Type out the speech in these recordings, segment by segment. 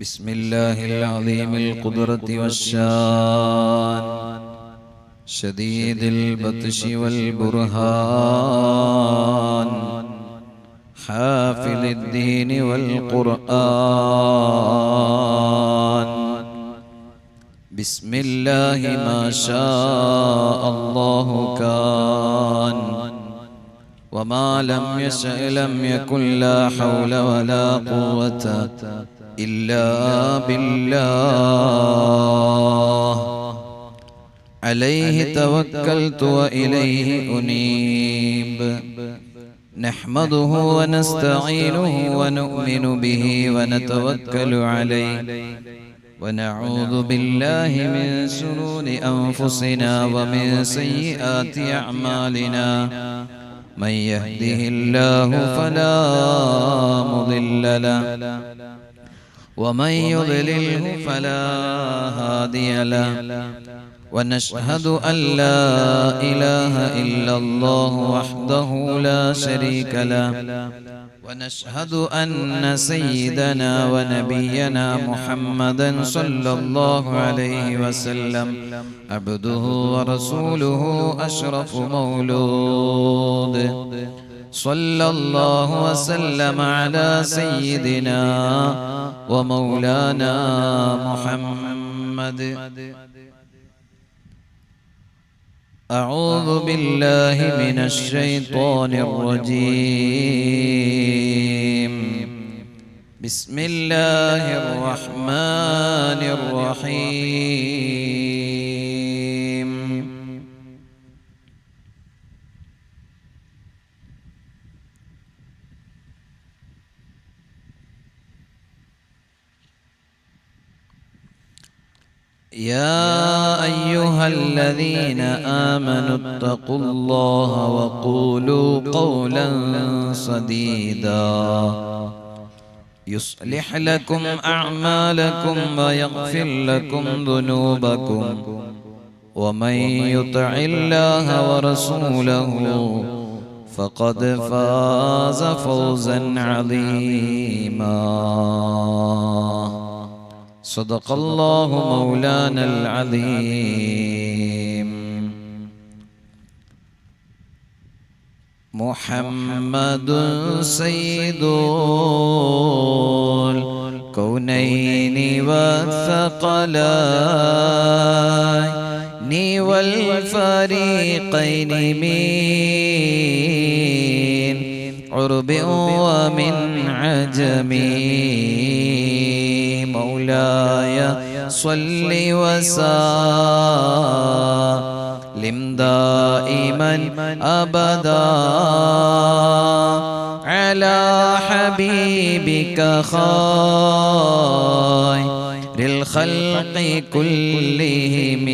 بسم الله العظيم القدرة والشان شديد البطش والبرهان حافظ الدين والقرآن بسم الله ما شاء الله كان وما لم يشأ لم يكن لا حول ولا قوة إلا بالله عليه توكلت وإليه أنيب نحمده ونستعينه ونؤمن به ونتوكل عليه ونعوذ بالله من شرور أنفسنا ومن سيئات أعمالنا من يهده الله فلا مضل له ومن يضلله فلا هادي له ونشهد أن لا إله إلا الله وحده لا شريك له ونشهد أن سيدنا ونبينا محمدا صلى الله عليه وسلم عبده ورسوله أشرف مولود صلى الله وسلم على سيدنا ومولانا محمد أعوذ بالله من الشيطان الرجيم بسم الله الرحمن الرحيم يا أيها الذين آمنوا اتقوا الله وقولوا قولا سديدا يصلح لكم أعمالكم ويغفر لكم ذنوبكم ومن يطع الله ورسوله فقد فاز فوزا عظيما صدق الله مولانا العظيم محمد سيد الكونين والثقلين والفريقين من عرب ومن عجم مولاي صل وسلم دائما أبدا على حبيبك خير الخلق كلهم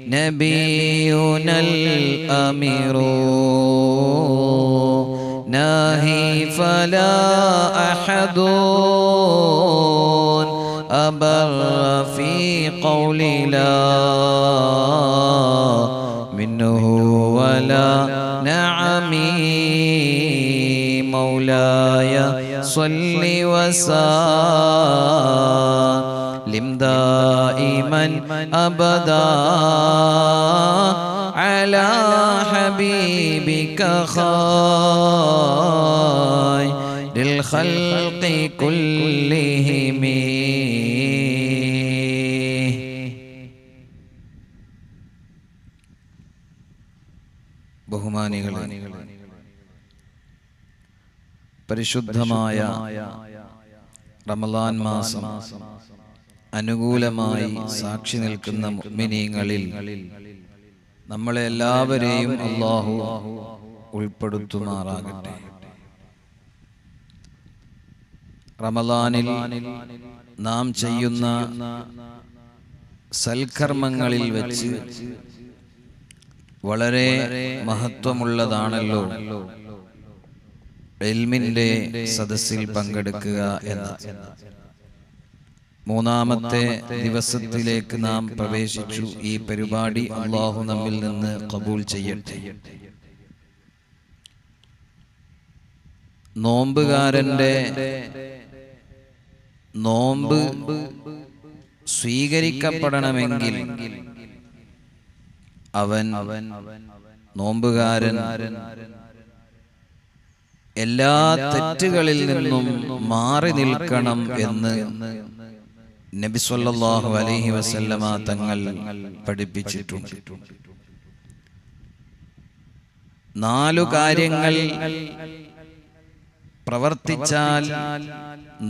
نبينا الأمير ناهي فلا أحد أبر في قول لا منه ولا نعمي مولاي صل وسلم دائما أبدا على حبيبك خير الخلق كلهم ബഹുമാനികളെ പരിശുദ്ധമായ റമളാൻ മാസം അനുകൂലമായി സാക്ഷി നിൽക്കുന്ന മുഅ്മിനീങ്ങളിൽ നമ്മളെ എല്ലാവരെയും അല്ലാഹു ഉൾപ്പെടുത്തുമാറാകട്ടെ. റമളാനിൽ നാം ചെയ്യുന്ന സൽക്കർമ്മങ്ങളിൽ വെച്ച് വളരെ മഹത്വമുള്ളതാണല്ലോ ഇൽമിന്റെ സദസ്സിൽ പങ്കെടുക്കുക എന്നത്. മൂന്നാമത്തെ ദിവസത്തിലേക്ക് നാം പ്രവേശിച്ചു. ഈ പരിപാടി അല്ലാഹു നമ്മിൽ നിന്ന് ഖബൂൽ ചെയ്യട്ടെ. നോമ്പുകാരന്റെ നോമ്പ് സ്വീകരിക്കപ്പെടണമെങ്കിൽ അവൻ നോമ്പുകാരൻ എല്ലാ തെറ്റുകളിൽ നിന്നും മാറി നിൽക്കണം എന്ന് നബി സല്ലല്ലാഹു അലൈഹി വസല്ലമ തങ്ങൾ പഠിപ്പിച്ചിട്ടുണ്ട്. 4 കാര്യങ്ങൾ പ്രവർത്തിച്ചാൽ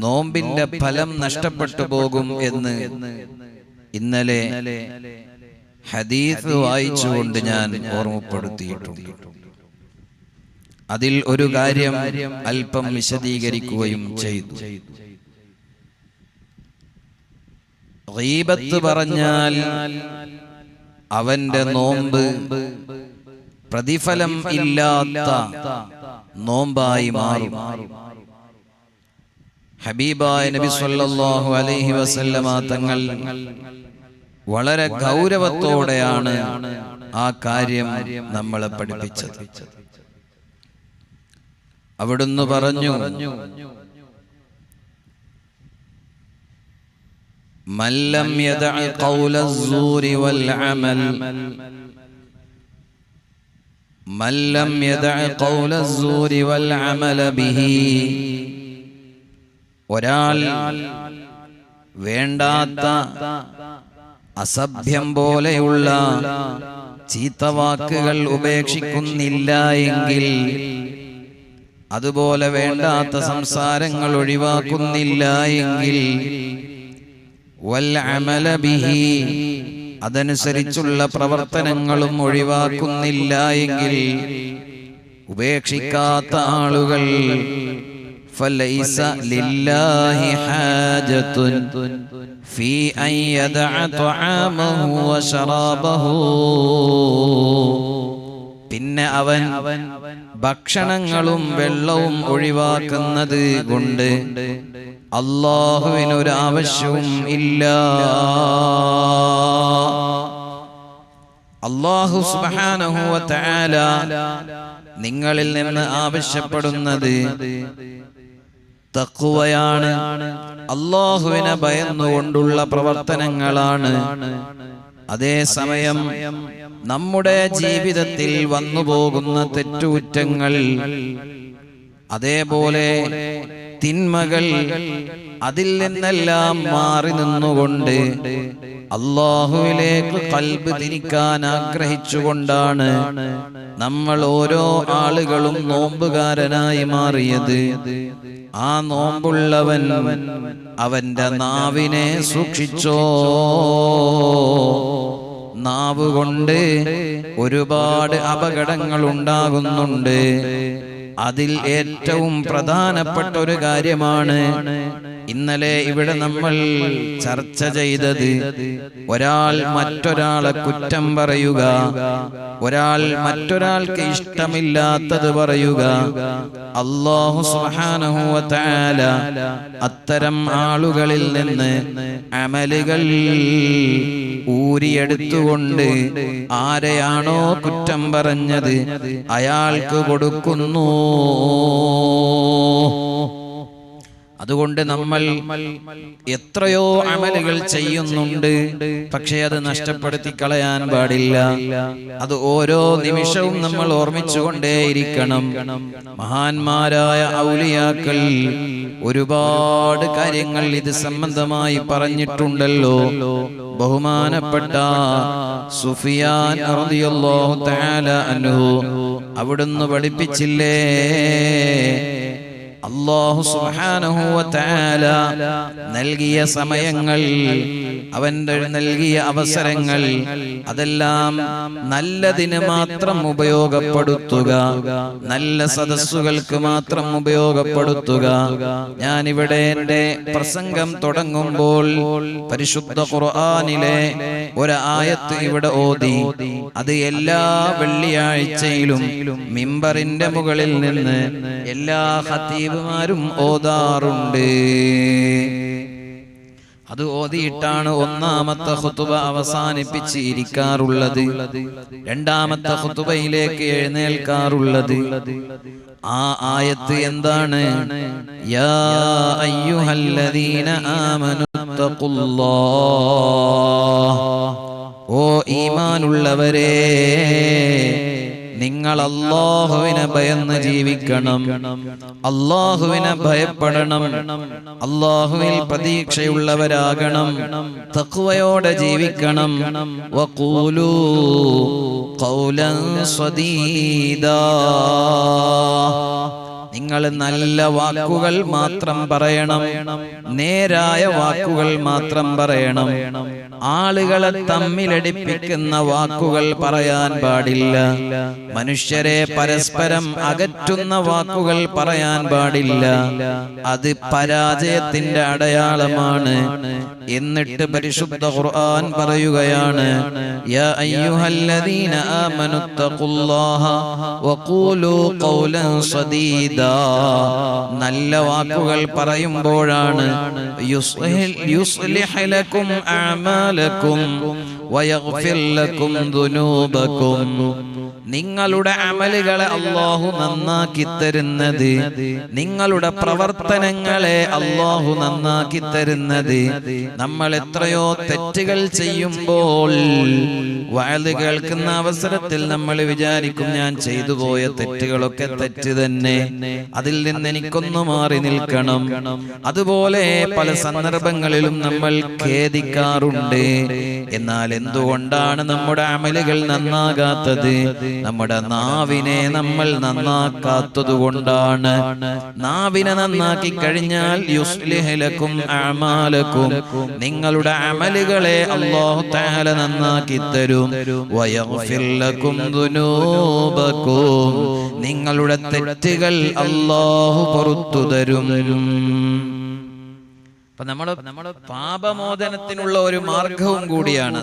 നോമ്പിന്റെ ഫലം നഷ്ടപ്പെട്ടു പോകും എന്ന് ഇന്നലെ ഹദീസ് വായിച്ചുകൊണ്ട് ഞാൻ ഓർമ്മപ്പെടുത്തിയിട്ടുണ്ട്. അതിൽ ഒരു കാര്യം അല്പം വിശദീകരിക്കുകയും ചെയ്തു. ഗീബത്ത് പറഞ്ഞാൽ അവന്റെ നോമ്പ് പ്രതിഫലം ഇല്ലാത്ത നോമ്പായി മാറും. ഹബീബായ നബി സല്ലല്ലാഹു അലൈഹി വസല്ലമ തങ്ങൾ വളരെ ഗൗരവത്തോടെയാണ് ആ കാര്യം നമ്മളെ പഠിപ്പിച്ചത്. അവിടുന്ന് പറഞ്ഞു, മല്ലം യദഅ ഖൗലസ്സൂരി വൽ അമൽ മല്ലം യദഅ ഖൗലസ്സൂരി വൽ അമല ബിഹി. ഒരാൾ വേണ്ടാത്ത അസഭ്യം പോലെയുള്ള ചീത്തവാക്കുകൾ ഉപേക്ഷിക്കുന്നില്ല എങ്കിൽ, അതുപോലെ വേണ്ടാത്ത സംസാരങ്ങൾ ഒഴിവാക്കുന്നില്ല എങ്കിൽ, വൽ അമല ബിഹി അതനുസരിച്ചുള്ള പ്രവർത്തനങ്ങളും ഒഴിവാക്കുന്നില്ല എങ്കിൽ, ഉപേക്ഷിക്കാത്ത ആളുകൾ ഫലൈസ ലില്ലാഹി ഹാജത്തുൻ ഫീ അൻ യദഅ തആമഹു വശറാബഹു. പിന്നെ അവൻ ഭക്ഷണങ്ങളും വെള്ളവും ഒഴിവാക്കുന്നത് കൊണ്ട് അല്ലാഹുവിനൊരു ആവശ്യവും ഇല്ല. അല്ലാഹു സുബ്ഹാനഹു വ തആല നിങ്ങളിൽ നിന്ന് ആവശ്യപ്പെടുന്നത് തഖ്വയാണ്, അല്ലാഹുവിനെ ഭയന്നുകൊണ്ടുള്ള പ്രവർത്തനങ്ങളാണ്. അതേസമയം നമ്മുടെ ജീവിതത്തിൽ വന്നുപോകുന്ന തെറ്റുകുറ്റങ്ങൾ, അതേപോലെ തിന്മകൾ, അതിൽ നിന്നെല്ലാം മാറി നിന്നുകൊണ്ട് അല്ലാഹുവിലേക്ക് ഖൽബ് തിരിക്കാൻ ആഗ്രഹിച്ചുകൊണ്ടാണ് നമ്മൾ ഓരോ ആളുകളും നോമ്പുകാരനായി മാറിയത്. ആ നോമ്പുള്ളവൻ അവന്റെ നാവിനെ സൂക്ഷിച്ചോ. നാവ് കൊണ്ട് ഒരുപാട് അപകടങ്ങൾ ഉണ്ടാകുന്നുണ്ട്. അതിൽ ഏറ്റവും പ്രധാനപ്പെട്ട ഒരു കാര്യമാണ് ഇന്നലെ ഇവിടെ നമ്മൾ ചർച്ച ചെയ്തത്. ഒരാൾ മറ്റൊരാളെ കുറ്റം പറയുക, ഒരാൾ മറ്റൊരാൾക്ക് ഇഷ്ടമില്ലാത്തത് പറയുക. അല്ലാഹു സുബ്ഹാനഹു വ തആല അത്തരം ആളുകളിൽ നിന്ന് അമലുകൾ ഊരിയെടുത്തുകൊണ്ട് ആരെയാണോ കുറ്റം പറഞ്ഞത് അയാൾക്ക് കൊടുക്കുന്നു. അതുകൊണ്ട് നമ്മൾ എത്രയോ അമലുകൾ ചെയ്യുന്നുണ്ട്, പക്ഷെ അത് നഷ്ടപ്പെടുത്തി കളയാൻ പാടില്ല. അത് ഓരോ നിമിഷവും നമ്മൾ ഓർമ്മിച്ചുകൊണ്ടേയിരിക്കണം. മഹാന്മാരായ ഔലിയാക്കൾ ഒരുപാട് കാര്യങ്ങൾ ഇത് സംബന്ധമായി പറഞ്ഞിട്ടുണ്ടല്ലോ. ബഹുമാനപ്പെട്ട സുഫിയാൻ റളിയല്ലാഹു തആല അൻഹു അവിടുന്ന് പഠിപ്പിച്ചില്ലേ, അല്ലാഹു സുബ്ഹാനഹു വ തആല നൽകിയ സമയങ്ങൾ, അവന്റെ നൽകിയ അവസരങ്ങൾ, അതെല്ലാം നല്ലതിന് മാത്രം ഉപയോഗപ്പെടുത്തുക, നല്ല സദസ്സുകൾക്ക് മാത്രം ഉപയോഗപ്പെടുത്തുക. ഞാനിവിടെ എൻ്റെ പ്രസംഗം തുടങ്ങുമ്പോൾ പരിശുദ്ധ ഖുർആനിലെ ഒരു ആയത്ത് ഇവിടെ ഓതി. അത് എല്ലാ വെള്ളിയാഴ്ചയിലും മിമ്പറിന്റെ മുകളിൽ നിന്ന് എല്ലാ ഖതീബുമാരും ഓതാറുണ്ട്. അത് ഓതിയിട്ടാണ് ഒന്നാമത്തെ ഖുതുബ അവസാനിപ്പിച്ച് ഇരിക്കാറുള്ളത്, രണ്ടാമത്തെ ഖുതുബയിലേക്ക് എഴുന്നേൽക്കാറുള്ളത്. ആ ആയത്ത് എന്താണ്? യാ അയ്യുഹല്ലദീന ആമനു തഖുല്ലാഹ്, ഓ ഈമാനുള്ളവരെ, നിങ്ങൾ അല്ലാഹുവിനെ ഭയന്ന് ജീവിക്കണം, അല്ലാഹുവിനെ ഭയപ്പെടണം, അല്ലാഹുവിൽ പ്രതീക്ഷയുള്ളവരാകണം, തഖ്വയോടെ ജീവിക്കണം. വഖൂലൂ ഖൗലൻ സദീദാ, നിങ്ങൾ നല്ല വാക്കുകൾ മാത്രം പറയണം, നേരായ വാക്കുകൾ മാത്രം പറയണം. ആളുകളെ തമ്മിലടിപ്പിക്കുന്ന വാക്കുകൾ പറയാൻ പാടില്ല. മനുഷ്യരെ പരസ്പരം അകറ്റുന്ന വാക്കുകൾ പറയാൻ പാടില്ല. അത് പരാജയത്തിന്റെ അടയാളമാണ്. എന്നിട്ട് പരിശുദ്ധ ഖുർആൻ പറയുകയാണ്, യാ അയ്യുഹല്ലദീന ആമനു തഖുല്ലാഹ വഖൂലൂ ഖൗലൻ സദീദാ. നല്ല വാക്കുകൾ പറയുമ്പോഴാണ് യുസ്ലിഹ് ലക്കും അഅമാലക്കും വയഗ്ഫിർ ലക്കും ദുനൂബക്കും, നിങ്ങളുടെ അമലുകളെ അല്ലാഹു നന്നാക്കി തരുന്നത്, നിങ്ങളുടെ പ്രവർത്തനങ്ങളെ അല്ലാഹു നന്നാക്കി തരുന്നത്. നമ്മൾ എത്രയോ തെറ്റുകൾ ചെയ്യുമ്പോൾ വഅദ് കേൾക്കുന്ന അവസരത്തിൽ നമ്മൾ വിചാരിക്കും, ഞാൻ ചെയ്തു പോയ തെറ്റുകളൊക്കെ തെറ്റ് തന്നെ, അതിൽ നിന്ന് എനിക്കൊന്നു മാറി നിൽക്കണം. അതുപോലെ പല സന്ദർഭങ്ങളിലും നമ്മൾ ഖേദിക്കാറുണ്ട്. എന്നാൽ എന്തുകൊണ്ടാണ് നമ്മുടെ അമലുകൾ നന്നാകാത്തത്? നമ്മുടെ നാവിനെ നമ്മൾ നന്നാക്കാത്തത് കൊണ്ടാണ്. നാവിനെ നന്നാക്കി കഴിഞ്ഞാൽ യുസ്ലിഹ് ലക്കും അഅമാലക്കും, നിങ്ങളുടെ അമലുകളെ അല്ലാഹു തആല നന്നാക്കി തരും. വയഗ്ഫിർ ലക്കും ദുനൂബക്കും, നിങ്ങളുടെ തെറ്റുകൾ അല്ലാഹു പുറത്തു തരും. അപ്പൊ നമ്മുടെ പാപമോചനത്തിനുള്ള ഒരു മാർഗവും കൂടിയാണ്.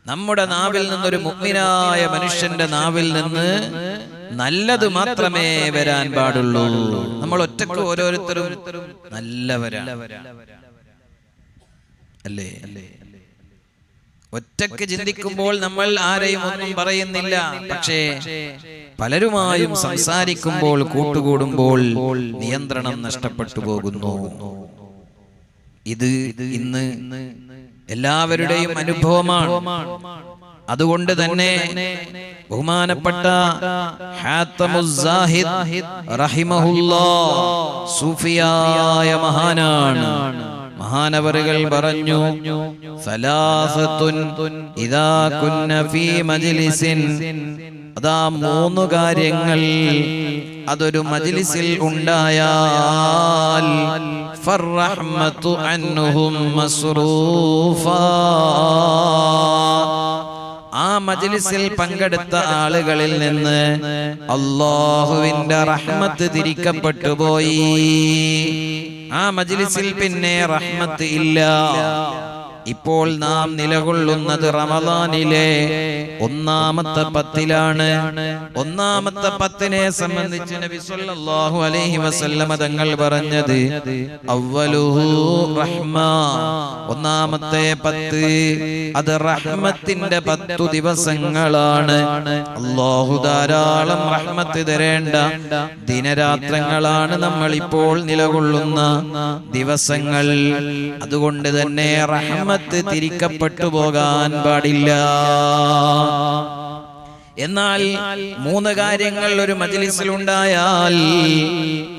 നമ്മുടെ നാവിൽ നിന്നൊരു മുഅ്മിനായ മനുഷ്യന്റെ നാവിൽ നിന്ന് നല്ലത് മാത്രമേ വരാൻ പാടുള്ളൂ. നമ്മൾ ഒറ്റക്ക് ഓരോരുത്തരും നല്ലവരാണ് അല്ലേ? ഒറ്റക്ക് ചിന്തിക്കുമ്പോൾ നമ്മൾ ആരെയും ഒന്നും പറയുന്നില്ല. പക്ഷേ പലരുമായും സംസാരിക്കുമ്പോൾ, കൂട്ടുകൂടുമ്പോൾ നിയന്ത്രണം നഷ്ടപ്പെട്ടു പോകുന്നു. ഇത് ഇന്ന് എല്ലാവരുടെയും അനുഭവമാണ്. അതുകൊണ്ട് തന്നെ ബഹുമാനപ്പെട്ട ഹാത്തമുസ് സാഹിദ് റഹിമഹുല്ലാഹ് സൂഫിയായ മഹാനാണ്. മഹാനവറുകൾ പറഞ്ഞു, സലാസത്തുൻ ഇദാ കുന്ന ഫീ മജ്ലിസിൻ, അതാ മൂന്ന് കാര്യങ്ങൾ അതൊരു മജ്ലിസിൽ ഉണ്ടായാൽ ഫർറഹ്മതു അൻഹും മസ്റൂഫാ, ആ മജ്ലിസിൽ പങ്കെടുത്ത ആളുകളിൽ നിന്ന് അല്ലാഹുവിന്റെ റഹ്മത്ത് തിരിക്കപ്പെട്ടു പോയി. ആ മജ്ലിസിൽ പിന്നെ റഹ്മത്ത് ഇല്ല. ഇപ്പോൾ നാം നിലകൊള്ളുന്നത് റമദാനിലെ ഒന്നാമത്തെ പത്തിലാണ്. ഒന്നാമത്തെ പത്തിനെ സംബന്ധിച്ച് നബി സല്ലല്ലാഹു അലൈഹി വസല്ലമ തങ്ങൾ പറഞ്ഞത് അവ്വലുഹു റഹ്മ, ഒന്നാമത്തെ പത്ത് അത് റഹ്മത്തിന്റെ 10 ദിവസങ്ങളാണ്. അല്ലാഹു ധാരാളം റഹ്മത്ത് തരേണ്ട ദിനരാത്രങ്ങളാണ് നമ്മൾ ഇപ്പോൾ നിലകൊള്ളുന്ന ദിവസങ്ങൾ. അതുകൊണ്ട് തന്നെ റഹ്മത്ത് തിരിക്കപ്പെട്ടു പോകാൻ പാടില്ല. എന്നാൽ മൂന്ന് കാര്യങ്ങൾ ഒരു മജ്ലിസിൽ ഉണ്ടായാൽ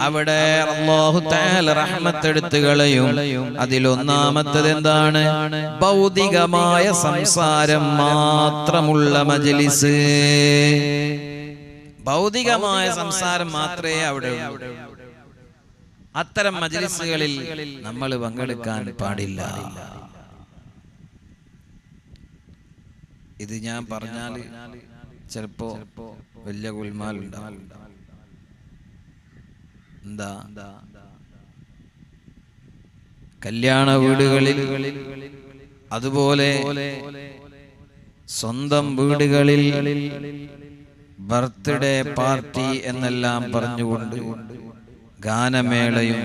അവിടെ അല്ലാഹു തആല റഹ്മത്ത് എടുത്തു കളയും. അതിലൊന്നാമത്തേത് എന്താണ്? ഭൗതികമായ സംസാരം മാത്രമുള്ള മജ്ലിസ്. ഭൗതികമായ സംസാരം മാത്രമേ അവിടെ ഉള്ളൂ. അത്തരം മജ്ലിസുകളിൽ നമ്മൾ പങ്കെടുക്കാൻ പാടില്ല. ഇത് ഞാൻ പറഞ്ഞാൽ ചിലപ്പോ വലിയ ഗുൽമാലുണ്ടാവും. എന്താ? കല്യാണ വീടുകളിൽ, അതുപോലെ സ്വന്തം വീടുകളിൽ ബർത്ത്ഡേ പാർട്ടി എന്നെല്ലാം പറഞ്ഞുകൊണ്ട് ഗാനമേളയും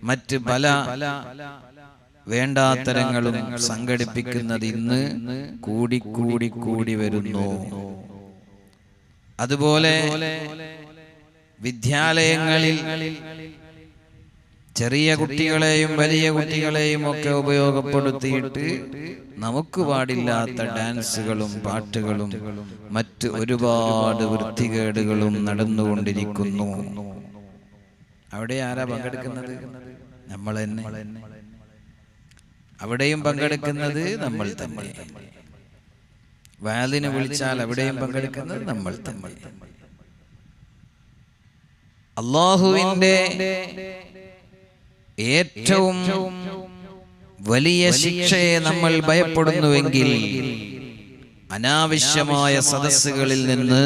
മറ്റ് പല വേണ്ടാത്തരങ്ങളും സംഘടിപ്പിക്കുന്നത് ഇന്ന് കൂടി വരുന്നു. അതുപോലെ വിദ്യാലയങ്ങളിൽ ചെറിയ കുട്ടികളെയും വലിയ കുട്ടികളെയും ഒക്കെ ഉപയോഗപ്പെടുത്തിയിട്ട് നമുക്ക് പാടില്ലാത്ത ഡാൻസുകളും പാട്ടുകളും മറ്റ് ഒരുപാട് വൃത്തികേടുകളും നടന്നുകൊണ്ടിരിക്കുന്നു. അവിടെ ആരാ പങ്കെടുക്കുന്നത്? നമ്മൾ തന്നെ. അവിടെയും പങ്കെടുക്കുന്നത് നമ്മൾ തന്നെ. വാലിന് വിളിച്ചാൽ അവിടെയും പങ്കെടുക്കുന്നത് നമ്മൾ തന്നെ. അല്ലാഹുവിന്റെ ഏറ്റവും വലിയ ശിക്ഷയെ നമ്മൾ ഭയപ്പെടുന്നുവെങ്കിൽ അനാവശ്യമായ സദസ്സുകളിൽ നിന്ന്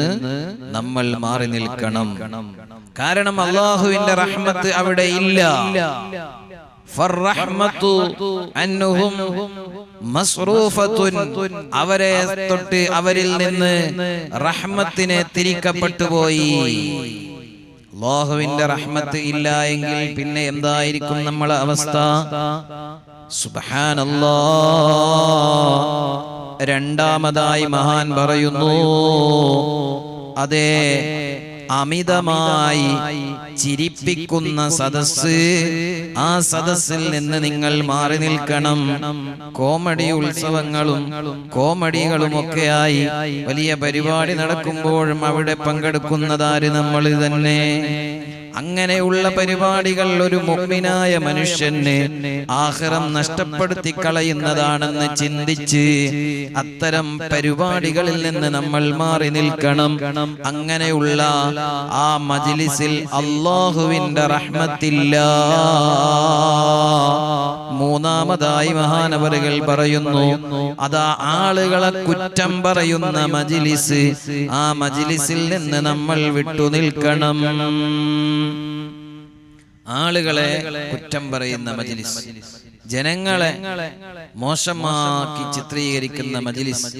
നമ്മൾ മാറി നിൽക്കണം. കാരണം അല്ലാഹുവിന്റെ റഹ്മത്ത് അവിടെ ഇല്ല. ഫർറഹ്മത്തു അൻഹും മസ്റൂഫത്തുൻ, അവരെ തൊട്ട് അവരിൽ നിന്ന് റഹ്മത്തിനെ തിരിക്കപ്പെട്ടു പോയി. അല്ലാഹുവിന്റെ റഹ്മത്ത് ഇല്ല എങ്കിൽ പിന്നെ എന്തായിരിക്കും നമ്മളെ അവസ്ഥ? സുബ്ഹാനല്ലാഹ്. രണ്ടാമതായി മഹാൻ പറയുന്നു, അതേ അമിതമായി ചിരിപ്പിക്കുന്ന സദസ്സ്, ആ സദസ്സിൽ നിന്ന് നിങ്ങൾ മാറി നിൽക്കണം. കോമഡി ഉത്സവങ്ങളും കോമഡികളുമൊക്കെയായി വലിയ പരിപാടി നടക്കുമ്പോഴും അവിടെ പങ്കെടുക്കുന്നതാര്? നമ്മൾ തന്നെ. അങ്ങനെയുള്ള പരിപാടികൾ ഒരു മുഅ്മിനായ മനുഷ്യന് ആഖിറം നഷ്ടപ്പെടുത്തി കളയുന്നതാണെന്ന് ചിന്തിച്ച് അത്തരം പരിപാടികളിൽ നിന്ന് നമ്മൾ മാറി നിൽക്കണം. അങ്ങനെയുള്ള ആ മജ്ലിസിൽ അല്ലാഹുവിന്റെ റഹ്മത്തില്ല. മൂന്നാമതായി മഹാനവറുകൾ പറയുന്നു, അതാ ആളുകളെ കുറ്റം പറയുന്ന മജ്ലിസ്, ആ മജ്ലിസിൽ നിന്ന് നമ്മൾ വിട്ടുനിൽക്കണം. ആളുകളെ കുറ്റം പറയുന്ന മജ്ലിസ്, ജനങ്ങളെ മോശമാക്കി ചിത്രീകരിക്കുന്ന മജ്ലിസ്,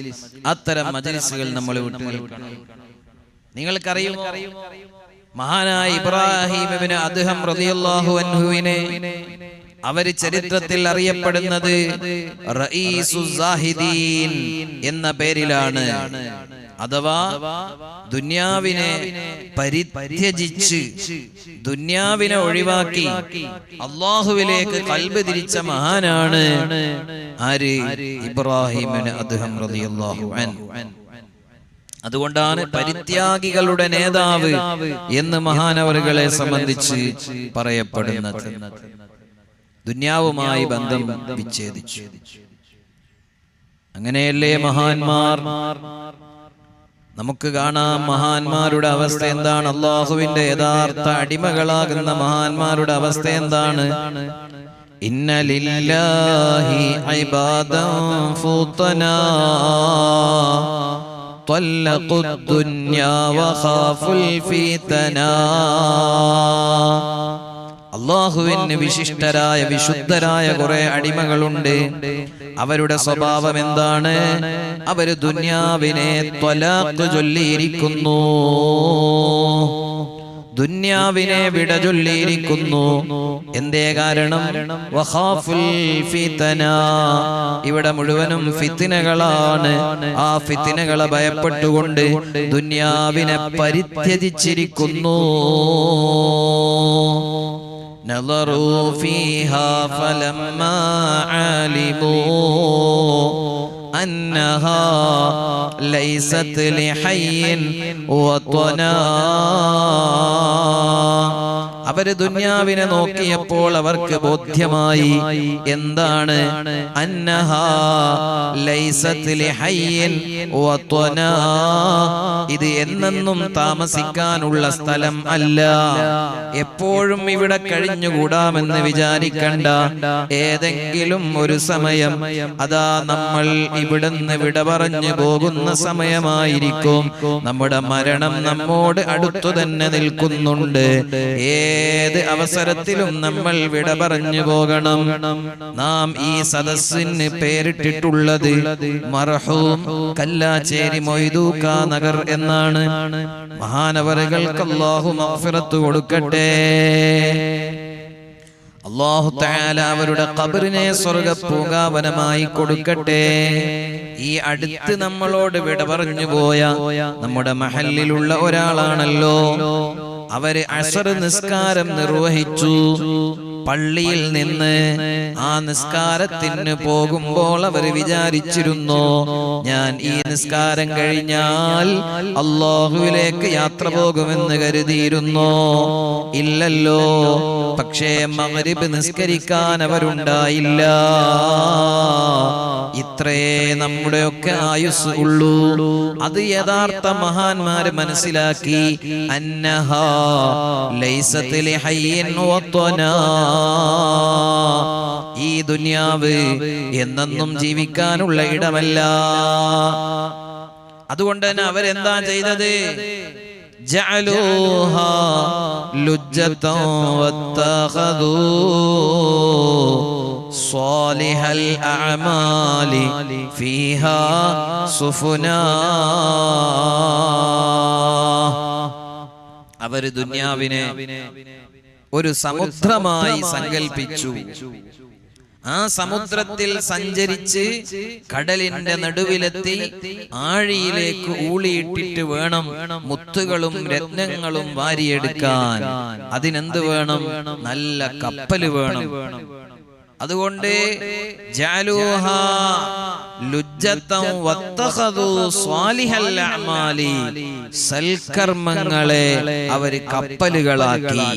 അത്തരം മജ്ലിസുകൾ നമ്മൾ വിട്ടുനിൽക്കണം. നിങ്ങൾക്കറിയുമോ, മഹാനായ ഇബ്രാഹിം ഇബ്നു അദ്ഹം റളിയല്ലാഹു അൻഹുവിനെ അവര് ചരിത്രത്തിൽ അറിയപ്പെടുന്നത് റഈസു സാഹിദീൻ എന്ന പേരിലാണ്. അഥവാ ദുനിയാവിനെ പരിത്യജിച്ച്, ദുനിയാവിനെ ഒഴിവാക്കി അല്ലാഹുവിലേക്ക് ഖൽബ് തിരിച്ച മഹാനാണ് ആര്? ഇബ്രാഹിം ഇബ്നു അദ്ഹം റളിയല്ലാഹു അൻഹു. അതുകൊണ്ടാണ് പരിത്യാഗികളുടെ നേതാവ് എന്ന് മഹാനവറുകളെ സംബന്ധിച്ച് പറയപ്പെടുന്നത്. ദുനിയാവുമായി ബന്ധം വിച്ഛേദിച്ചു. അങ്ങനെയല്ലേ മഹാന്മാർ? നമുക്ക് കാണാം മഹാന്മാരുടെ അവസ്ഥ എന്താണ്. അല്ലാഹുവിന്റെ യഥാർത്ഥ അടിമകളാകുന്ന മഹാന്മാരുടെ അവസ്ഥ എന്താണ്? ഇന്ന ലില്ലാഹി ഇബാദൻ ഫുതനാ ത്വല്ലഖുദ് ദുനിയാ വഖാഫുൽ ഫിതനാ. അല്ലാഹുവിന് വിശിഷ്ടരായ വിശുദ്ധരായ കുറെ അടിമകളുണ്ട്. അവരുടെ സ്വഭാവം എന്താണ്? അവര് ദുനിയാവിനെ ത്വലാഖ് ചൊല്ലിയിരിക്കുന്നു, ദുനിയാവിനെ വിട ചൊല്ലിയിരിക്കുന്നു. എന്തേ കാരണം? വഖാഫുൽ ഫിതന, ഇവിടെ മുഴുവനും ഫിത്നകളാണ്. ആ ഫിത്നകളെ ഭയപ്പെട്ടുകൊണ്ട് ദുനിയാവിനെ പരിത്യജിച്ചിരിക്കുന്നു. نظروا فيها فلما علموا أنها ليست لحي وطنا. അവര് ദുനിയാവിനെ നോക്കിയപ്പോൾ അവർക്ക് ബോധ്യമായി എന്താണ്? അന്നഹാ ലൈസത് ലിഹയ്യിൻ വത്വനാ, ഇത് എന്നെന്നും താമസിക്കാനുള്ള സ്ഥലം അല്ല. എപ്പോഴും ഇവിടെ കഴിഞ്ഞുകൂടാമെന്ന് വിചാരിക്കണ്ട. ഏതെങ്കിലും ഒരു സമയം അതാ നമ്മൾ ഇവിടുന്ന് വിട പറഞ്ഞു പോകുന്ന സമയമായിരിക്കും. നമ്മുടെ മരണം നമ്മോട് അടുത്തു തന്നെ നിൽക്കുന്നുണ്ട്. ഏത് അവസരത്തിലും നമ്മൾ വിട പറഞ്ഞു പോകണം. നാം ഈ സദസ്സിന് പേരിട്ടിട്ടുള്ളത് മർഹൂം കല്ലാച്ചേരി മൊയ്തൂക്ക നഗർ എന്നാണ്. മഹാനവറുകൾക്ക് അല്ലാഹു മഗ്ഫിറത്ത് കൊടുക്കട്ടെ. അല്ലാഹു തആല അവരുടെ ഖബറിനെ സ്വർഗ്ഗപൂങ്കാവനമായി കൊടുക്കട്ടെ. ഈ അടുത്ത് നമ്മളോട് വിട പറഞ്ഞു പോയ നമ്മുടെ മഹല്ലിലുള്ള ഒരാളാണല്ലോ. അവര് അസ്ർ നിസ്കാരം നിർവഹിച്ചു. പള്ളിയിൽ നിന്ന് ആ നിസ്കാരത്തിന് പോകുമ്പോൾ അവർ വിചാരിച്ചിരുന്നു, ഞാൻ ഈ നിസ്കാരം കഴിഞ്ഞാൽ അല്ലാഹുവിലേക്ക് യാത്ര പോകുമെന്ന് കരുതിയിരുന്നു. ഇല്ലല്ലോ. പക്ഷേ മഗ്രിബ് നിസ്കരിക്കാൻ അവരുണ്ടായില്ല. ഇത്രേ നമ്മുടെയൊക്കെ ആയുസ് ഉള്ളൂ. അത് യഥാർത്ഥ മഹാന്മാര് മനസ്സിലാക്കി. അന്നഹാ ലൈസത് ലിഹയ്യിൻ വത്വനാ, ഈ ദുനിയാവ് എന്നെന്നും ജീവിക്കാനുള്ള ഇടമല്ല. അതുകൊണ്ട് തന്നെ അവരെന്താ ചെയ്തത്? ജഅലൂഹാ ലുജ്ജതൻ വത്തഖദൂ സ്വാലിഹൽ അഅമാലി ഫീഹാ സുഫുനാ. അവര് ദുനിയാവിനെ ഒരു സമുദ്രമായി സങ്കൽപ്പിച്ചു. ആ സമുദ്രത്തിൽ സഞ്ചരിച്ച് കടലിന്റെ നടുവിലെത്തി ആഴിയിലേക്ക് ഊളിയിട്ടിട്ട് വേണം മുത്തുകളും രത്നങ്ങളും വാരിയെടുക്കാൻ. അതിനെന്ത് വേണം? നല്ല കപ്പല് വേണം. അതുകൊണ്ട് ജഅലൂഹാ ലുജ്ജതൻ വത്തഖദൂ സ്വാലിഹൽ അഅമാലി, സൽക്കർമ്മങ്ങളെ അവർ കപ്പലുകളാക്കി.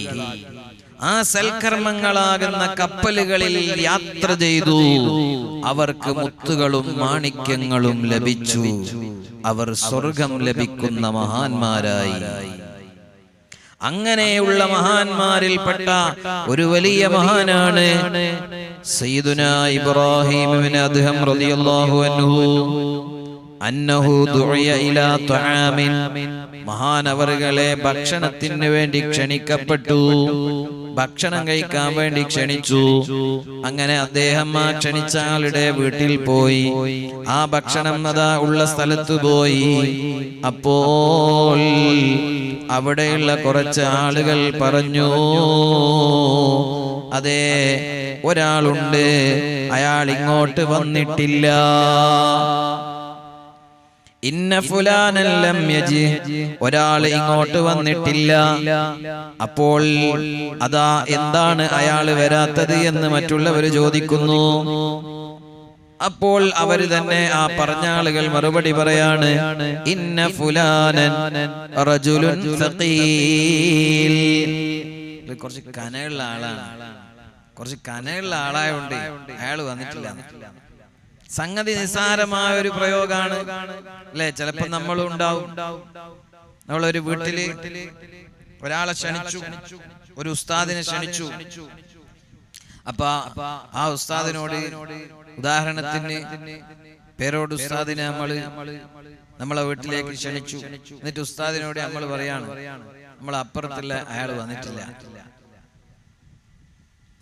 ആ സൽക്കർമ്മങ്ങളാകുന്ന കപ്പലുകളിൽ യാത്ര ചെയ്തു. അവർക്ക് മുത്തുകളും മാണിക്യങ്ങളും ലഭിച്ചു. അവർ സ്വർഗം ലഭിക്കുന്ന മഹാന്മാരായി. അങ്ങനെയുള്ള മഹാന്മാരിൽപ്പെട്ട ഒരു വലിയ മഹാനാണ് സയ്യിദുനാ ഇബ്രാഹിം ഇബ്നു അദ്ഹം റളിയല്ലാഹു അൻഹു. അന്നഹു ദുഇയ ഇലാ തുആമിൻ, മഹാനവറുകളെ ഭക്ഷണത്തിന് വേണ്ടി ക്ഷണിക്കപ്പെട്ടു. ഭക്ഷണം കഴിക്കാൻ വേണ്ടി ക്ഷണിച്ചു. അങ്ങനെ അദ്ദേഹം ആ ക്ഷണിച്ച ആളുടെ വീട്ടിൽ പോയി. ആ ഭക്ഷണം അതാ ഉള്ള സ്ഥലത്ത് പോയി. അപ്പോൾ അവിടെയുള്ള കുറച്ച് ആളുകൾ പറഞ്ഞു, അതെ, ഒരാളുണ്ട്, അയാൾ ഇങ്ങോട്ട് വന്നിട്ടില്ല. ഇന്ന ഫുലാനൻ ലം യജി, ഒരാൾ ഇങ്ങോട്ട് വന്നിട്ടില്ല. അപ്പോൾ അതാ എന്താണ് അയാൾ വരാത്തത് എന്ന് മറ്റുള്ളവർ ചോദിക്കുന്നു. അപ്പോൾ അവര് തന്നെ ആ പറഞ്ഞ ആളുകൾ മറുപടി പറയാണ്, ഇന്ന ഫുലാനൻ റജുലുൻ സഖീൽ. കുറച്ച് കനയുള്ള ആളാണ്, കുറച്ച് കനയുള്ള ആളായോണ്ട് അയാൾ വന്നിട്ടില്ല. സംഗതി നിസ്സാരമായ ഒരു പ്രയോഗമാണ് അല്ലെ? ചിലപ്പോ നമ്മളും ഉണ്ടാവും. നമ്മളൊരു വീട്ടില് ഒരാളെ ക്ഷണിച്ചു, ഒരു ഉസ്താദിനെ ക്ഷണിച്ചു. അപ്പൊ ആ ഉസ്താദിനോട്, ഉദാഹരണത്തിന് പേരോട് ഉസ്താദിനെ നമ്മളെ വീട്ടിലേക്ക് ക്ഷണിച്ചു. എന്നിട്ട് ഉസ്താദിനോട് നമ്മൾ പറയാണ്, നമ്മൾ അപ്പുറത്തുള്ള അയാൾ വന്നിട്ടില്ല.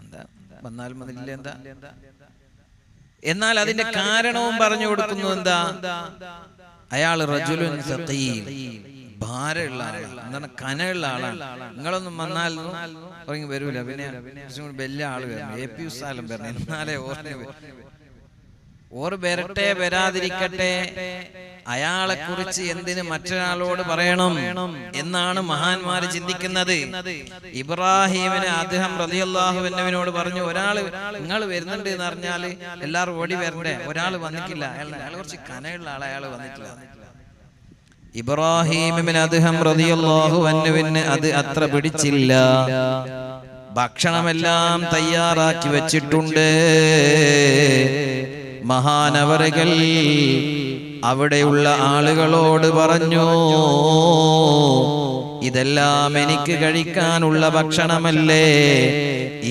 എന്താ വന്നാൽ മതില്ല? എന്താ? എന്നാൽ അതിന്റെ കാരണവും പറഞ്ഞു കൊടുക്കുന്നു. എന്താ? അയാൾ റജുലുൻ സഖീൽ, ഭാരമുള്ള ആളാണ്, എന്താണ്, കനയുള്ള ആളാണ്. നിങ്ങളൊന്നും വന്നാൽ വരൂല. പിന്നെ വലിയ ആള് വരണം, AP ഉസ്താദും വരണം, എന്നാലേ ഓർ വരട്ടെ വരാതിരിക്കട്ടെ, അയാളെ കുറിച്ച് എന്തിന് മറ്റൊരാളോട് പറയണം എന്നാണ് മഹാന്മാര് ചിന്തിക്കുന്നത്. ഇബ്രാഹിമിന് അദ്ഹം റളിയല്ലാഹു അൻഹുവിനോട് പറഞ്ഞു, ഒരാള് നിങ്ങൾ വരുന്നുണ്ട് എന്ന് പറഞ്ഞാല് എല്ലാവരും ഓടി വരണ്ടേ? ഒരാൾ വന്നിട്ടില്ല, അയാൾ കുറച്ച് കനയുള്ള ആളെ, അയാൾ വന്നിട്ടില്ല. ഇബ്രാഹിം ഇബ്നു അദ്ഹം റളിയല്ലാഹു അൻഹുവിന് അത് അത്ര പിടിച്ചില്ല. ഭക്ഷണമെല്ലാം തയ്യാറാക്കി വെച്ചിട്ടുണ്ട്. മഹാനവറുകൾ അവിടെയുള്ള ആളുകളോട് പറഞ്ഞു, ഇതെല്ലാം എനിക്ക് കഴിക്കാനുള്ള ഭക്ഷണമല്ലേ?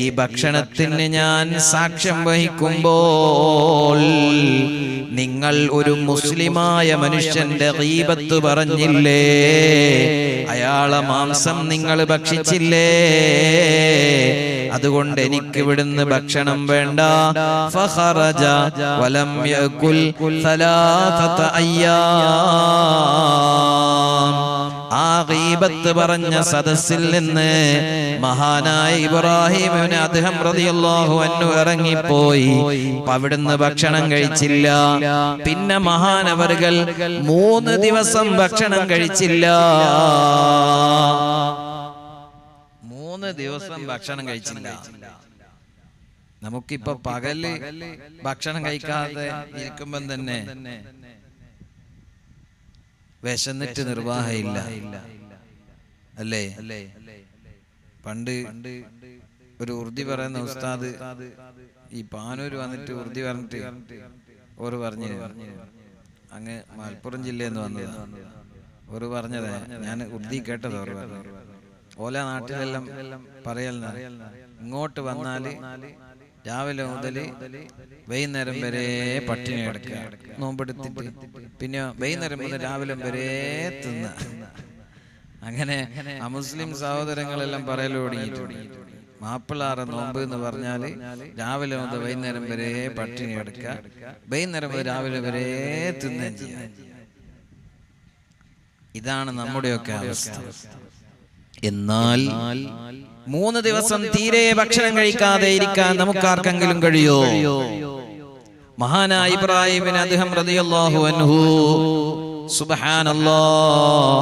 ഈ ഭക്ഷണത്തിന് ഞാൻ സാക്ഷ്യം വഹിക്കുമ്പോൾ നിങ്ങൾ ഒരു മുസ്ലിമായ മനുഷ്യന്റെ ഗീബത്ത് പറഞ്ഞില്ലേ? അയാളെ മാംസം നിങ്ങൾ ഭക്ഷിച്ചില്ലേ? അതുകൊണ്ട് എനിക്ക് ഇവിടുന്ന് ഭക്ഷണം വേണ്ട. ഫഖറജ വലം യകുൽ സലാസത അയ്യാം. ആ ഗീബത്ത് പറഞ്ഞ സദസ്സിൽ നിന്ന് മഹാനായ ഇബ്രാഹിം ഇബ്നു അദ്ഹം റളിയല്ലാഹു അൻഹു ഇറങ്ങിപ്പോയി. അവിടുന്ന് ഭക്ഷണം കഴിച്ചില്ല. പിന്നെ മഹാനവറുകൾ 3 ദിവസം ഭക്ഷണം കഴിച്ചില്ല. 3 ദിവസം ഭക്ഷണം കഴിച്ചില്ല. നമുക്കിപ്പോ പകല് ഭക്ഷണം കഴിക്കാതെ ഇരിക്കുമ്പം തന്നെ വിശന്നിട്ട് നിർവാഹമില്ല അല്ലേ? പണ്ട് ഒരു ഉറുദി പറയുന്ന ഉസ്താദ് ഈ പാനൂര് വന്നിട്ട് ഉറുദി പറഞ്ഞിട്ട് ഓര് പറഞ്ഞു, അങ്ങ് മലപ്പുറം ജില്ലയിൽ നിന്ന് വന്നത് ഓര് പറഞ്ഞത്, ഞാൻ ഉറുദി കേട്ടത് ഓര് പറഞ്ഞു, ഓല നാട്ടിലെല്ലാം പറയൽ ഇങ്ങോട്ട് വന്നാല് രാവിലെ മുതല് വൈകുന്നേരം വരെ പട്ടിണി കിടക്കുക, നോമ്പെടുത്തിട്ട് പിന്നെ വൈകുന്നേരം മുതൽ രാവിലെ വരെ തിന്ന. അങ്ങനെ അമുസ്ലിം സഹോദരങ്ങളെല്ലാം പറയൽ തുടങ്ങിയിട്ടുണ്ട്. മാപ്പിളാറ നോമ്പ് എന്ന് പറഞ്ഞാല് രാവിലെ മുതൽ വൈകുന്നേരം വരെ പട്ടിണി കിടക്കുക, വൈകുന്നേരം മുതൽ രാവിലെ വരെ തിന്നുകയും ചെയ്യാം. ഇതാണ് നമ്മുടെയൊക്കെ അവസ്ഥ. എന്നാൽ 3 ദിവസം തീരെ ഭക്ഷണം കഴിക്കാതെ ഇരിക്കാൻ നമുക്കാർക്കെങ്കിലും കഴിയോ? മഹാനായ ഇബ്രാഹിം ബിൻ അദ്ഹം റളിയല്ലാഹു അൻഹു സുബ്ഹാനല്ലാഹ്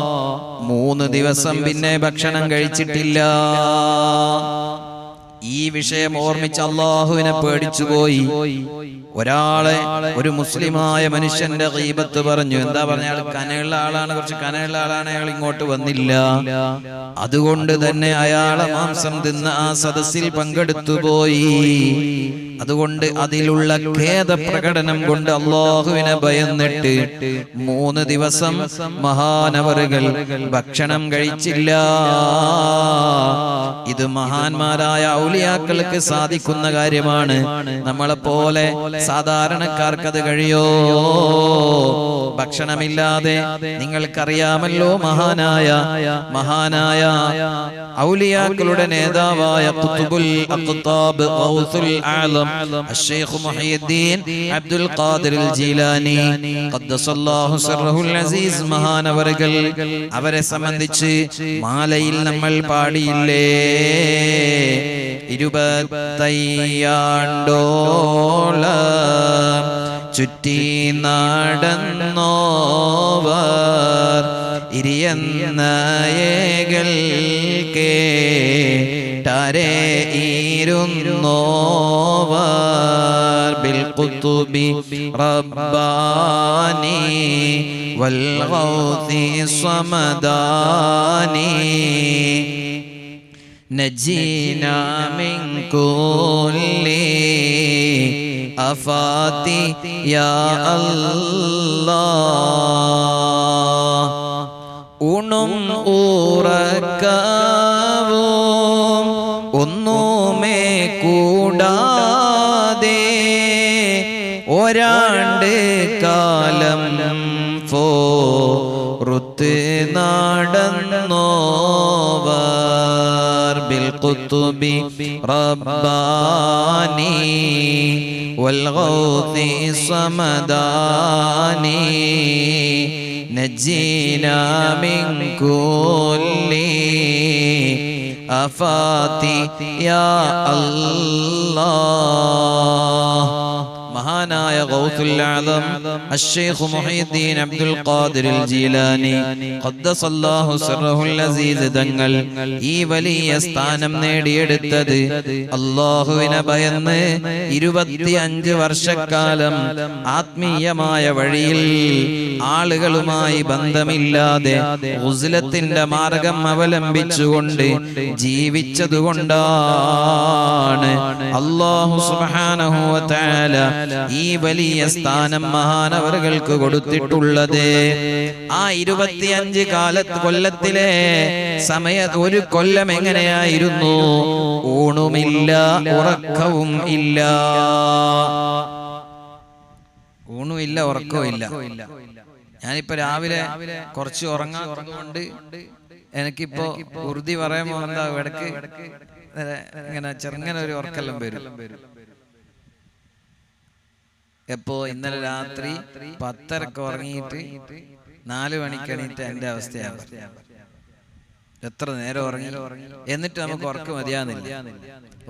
3 ദിവസം പിന്നെ ഭക്ഷണം കഴിച്ചിട്ടില്ല. ഈ വിഷയം ഓർമ്മിച്ച് അല്ലാഹുവിനെ പേടിച്ചുപോയി. ഒരാളെ, ഒരു മുസ്ലിമായ മനുഷ്യന്റെ ഗീബത്ത് പറഞ്ഞു. എന്താ പറഞ്ഞ, അയാൾ കനയുള്ള ആളാണ്, കുറച്ച് കനയുള്ള ആളാണ്, അയാൾ ഇങ്ങോട്ട് വന്നില്ല, അതുകൊണ്ട് തന്നെ അയാളെ മാംസം തിന്ന ആ സദസ്സിൽ പങ്കെടുത്തു പോയി. അതുകൊണ്ട് അതിലുള്ള ഖേദ പ്രകടനം കൊണ്ട് അല്ലാഹുവിനെ ഭയന്നിട്ട് 3 ദിവസം മഹാനവറുകൾ ഭക്ഷണം കഴിച്ചില്ല. ഇത് മഹാന്മാരായ ഔലിയാക്കൾക്ക് സാധിക്കുന്ന കാര്യമാണ്. നമ്മളെപ്പോലെ സാധാരണക്കാർക്കത് കഴിയോ? ഭക്ഷണമില്ലാതെ, നിങ്ങൾക്കറിയാമല്ലോ, മഹാനായ ഔലിയാക്കളുടെ നേതാവായ ഖുത്ബുൽ അഖ്താബ് ഗൗസുൽ ആലം അശ്ശൈഖ് മുഹയ്യിദ്ദീൻ അബ്ദുൽ ഖാദിർ അൽ ജീലാനി ഖദ്ദസല്ലാഹു സിർറഹുൽ അസീസ് മഹാനവറുകൾ, അവരെ സംബന്ധിച്ച് മാലയിൽ നമ്മൾ പാടിയില്ലേ, 25 ചുറ്റി നടന്നോവർ ഇരിയന്നയേകൾ കേട്ടരെ ഇരുന്നോവർ ബിൽ ഖുതുബി റബ്ബാനി വൽ ഗൗസി സമദാനി നജീനാ മിൻ കുല്ലി അഫാതി യാ അല്ലാഹ്. ഉണും ഉറക്കവും ഒന്നുമേ കൂടാതെ ഒരാണ്ട് കാലം ഫോറുത്ത് നടന്നോവർ ബിൽ ഖുതുബി റബ്ബാനി വൽ ഗൗസി സമദാനി നജീനാ മിൻ കുല്ലി അഫാതി യാ അല്ലാഹ്. മഹാനായ ഗൗസുൽ ആലം അശ്ശൈഖ് മുഹയ്യിദ്ദീൻ അബ്ദുൽ ഖാദിർ അൽ ജീലാനി ഖദ്ദസല്ലാഹു സിർറഹുൽ അസീസ് തങ്ങൾ ഈ വലിയ സ്ഥാനം നേടിയെടുത്തത് അല്ലാഹുവിനെ ഭയന്ന് 25 വർഷക്കാലം ആത്മീയമായ വഴിയിൽ ആളുകളുമായി ബന്ധമില്ലാതെ ഉസ്ലത്തിന്റെ മാർഗം അവലംബിച്ചുകൊണ്ട് ജീവിച്ചതുകൊണ്ടാണ് അല്ലാഹു സുബ്ഹാനഹു വ തആല ഈ വലിയ സ്ഥാനം മഹാനവറുകൾക്ക് കൊടുത്തിട്ടുള്ളത്. ആ 25 കൊല്ലത്തിലെ ഒരു കൊല്ലം എങ്ങനെയായിരുന്നു? ഊണുമില്ല, ഉറക്കവും ഇല്ല. ഊണുമില്ല, ഉറക്കവും ഇല്ല. ഞാനിപ്പോ രാവിലെ കുറച്ച് ഉറങ്ങാത്തതുകൊണ്ട് എനിക്കിപ്പോ ഉറുദി പറയുമ്പോ എന്താ ഇടക്ക് ഇങ്ങനെ ചെറുങ്ങനെ ഒരു ഉറക്കെല്ലാം വരും. എപ്പോ ഇന്നലെ രാത്രി 10:30 ഉറങ്ങിയിട്ട് 4 മണിക്ക് എണീറ്റ് എന്റെ അവസ്ഥയാണ്. എത്ര നേരം ഉറങ്ങി, എന്നിട്ട് നമുക്ക് ഉറക്കം മതിയാകുന്നില്ല.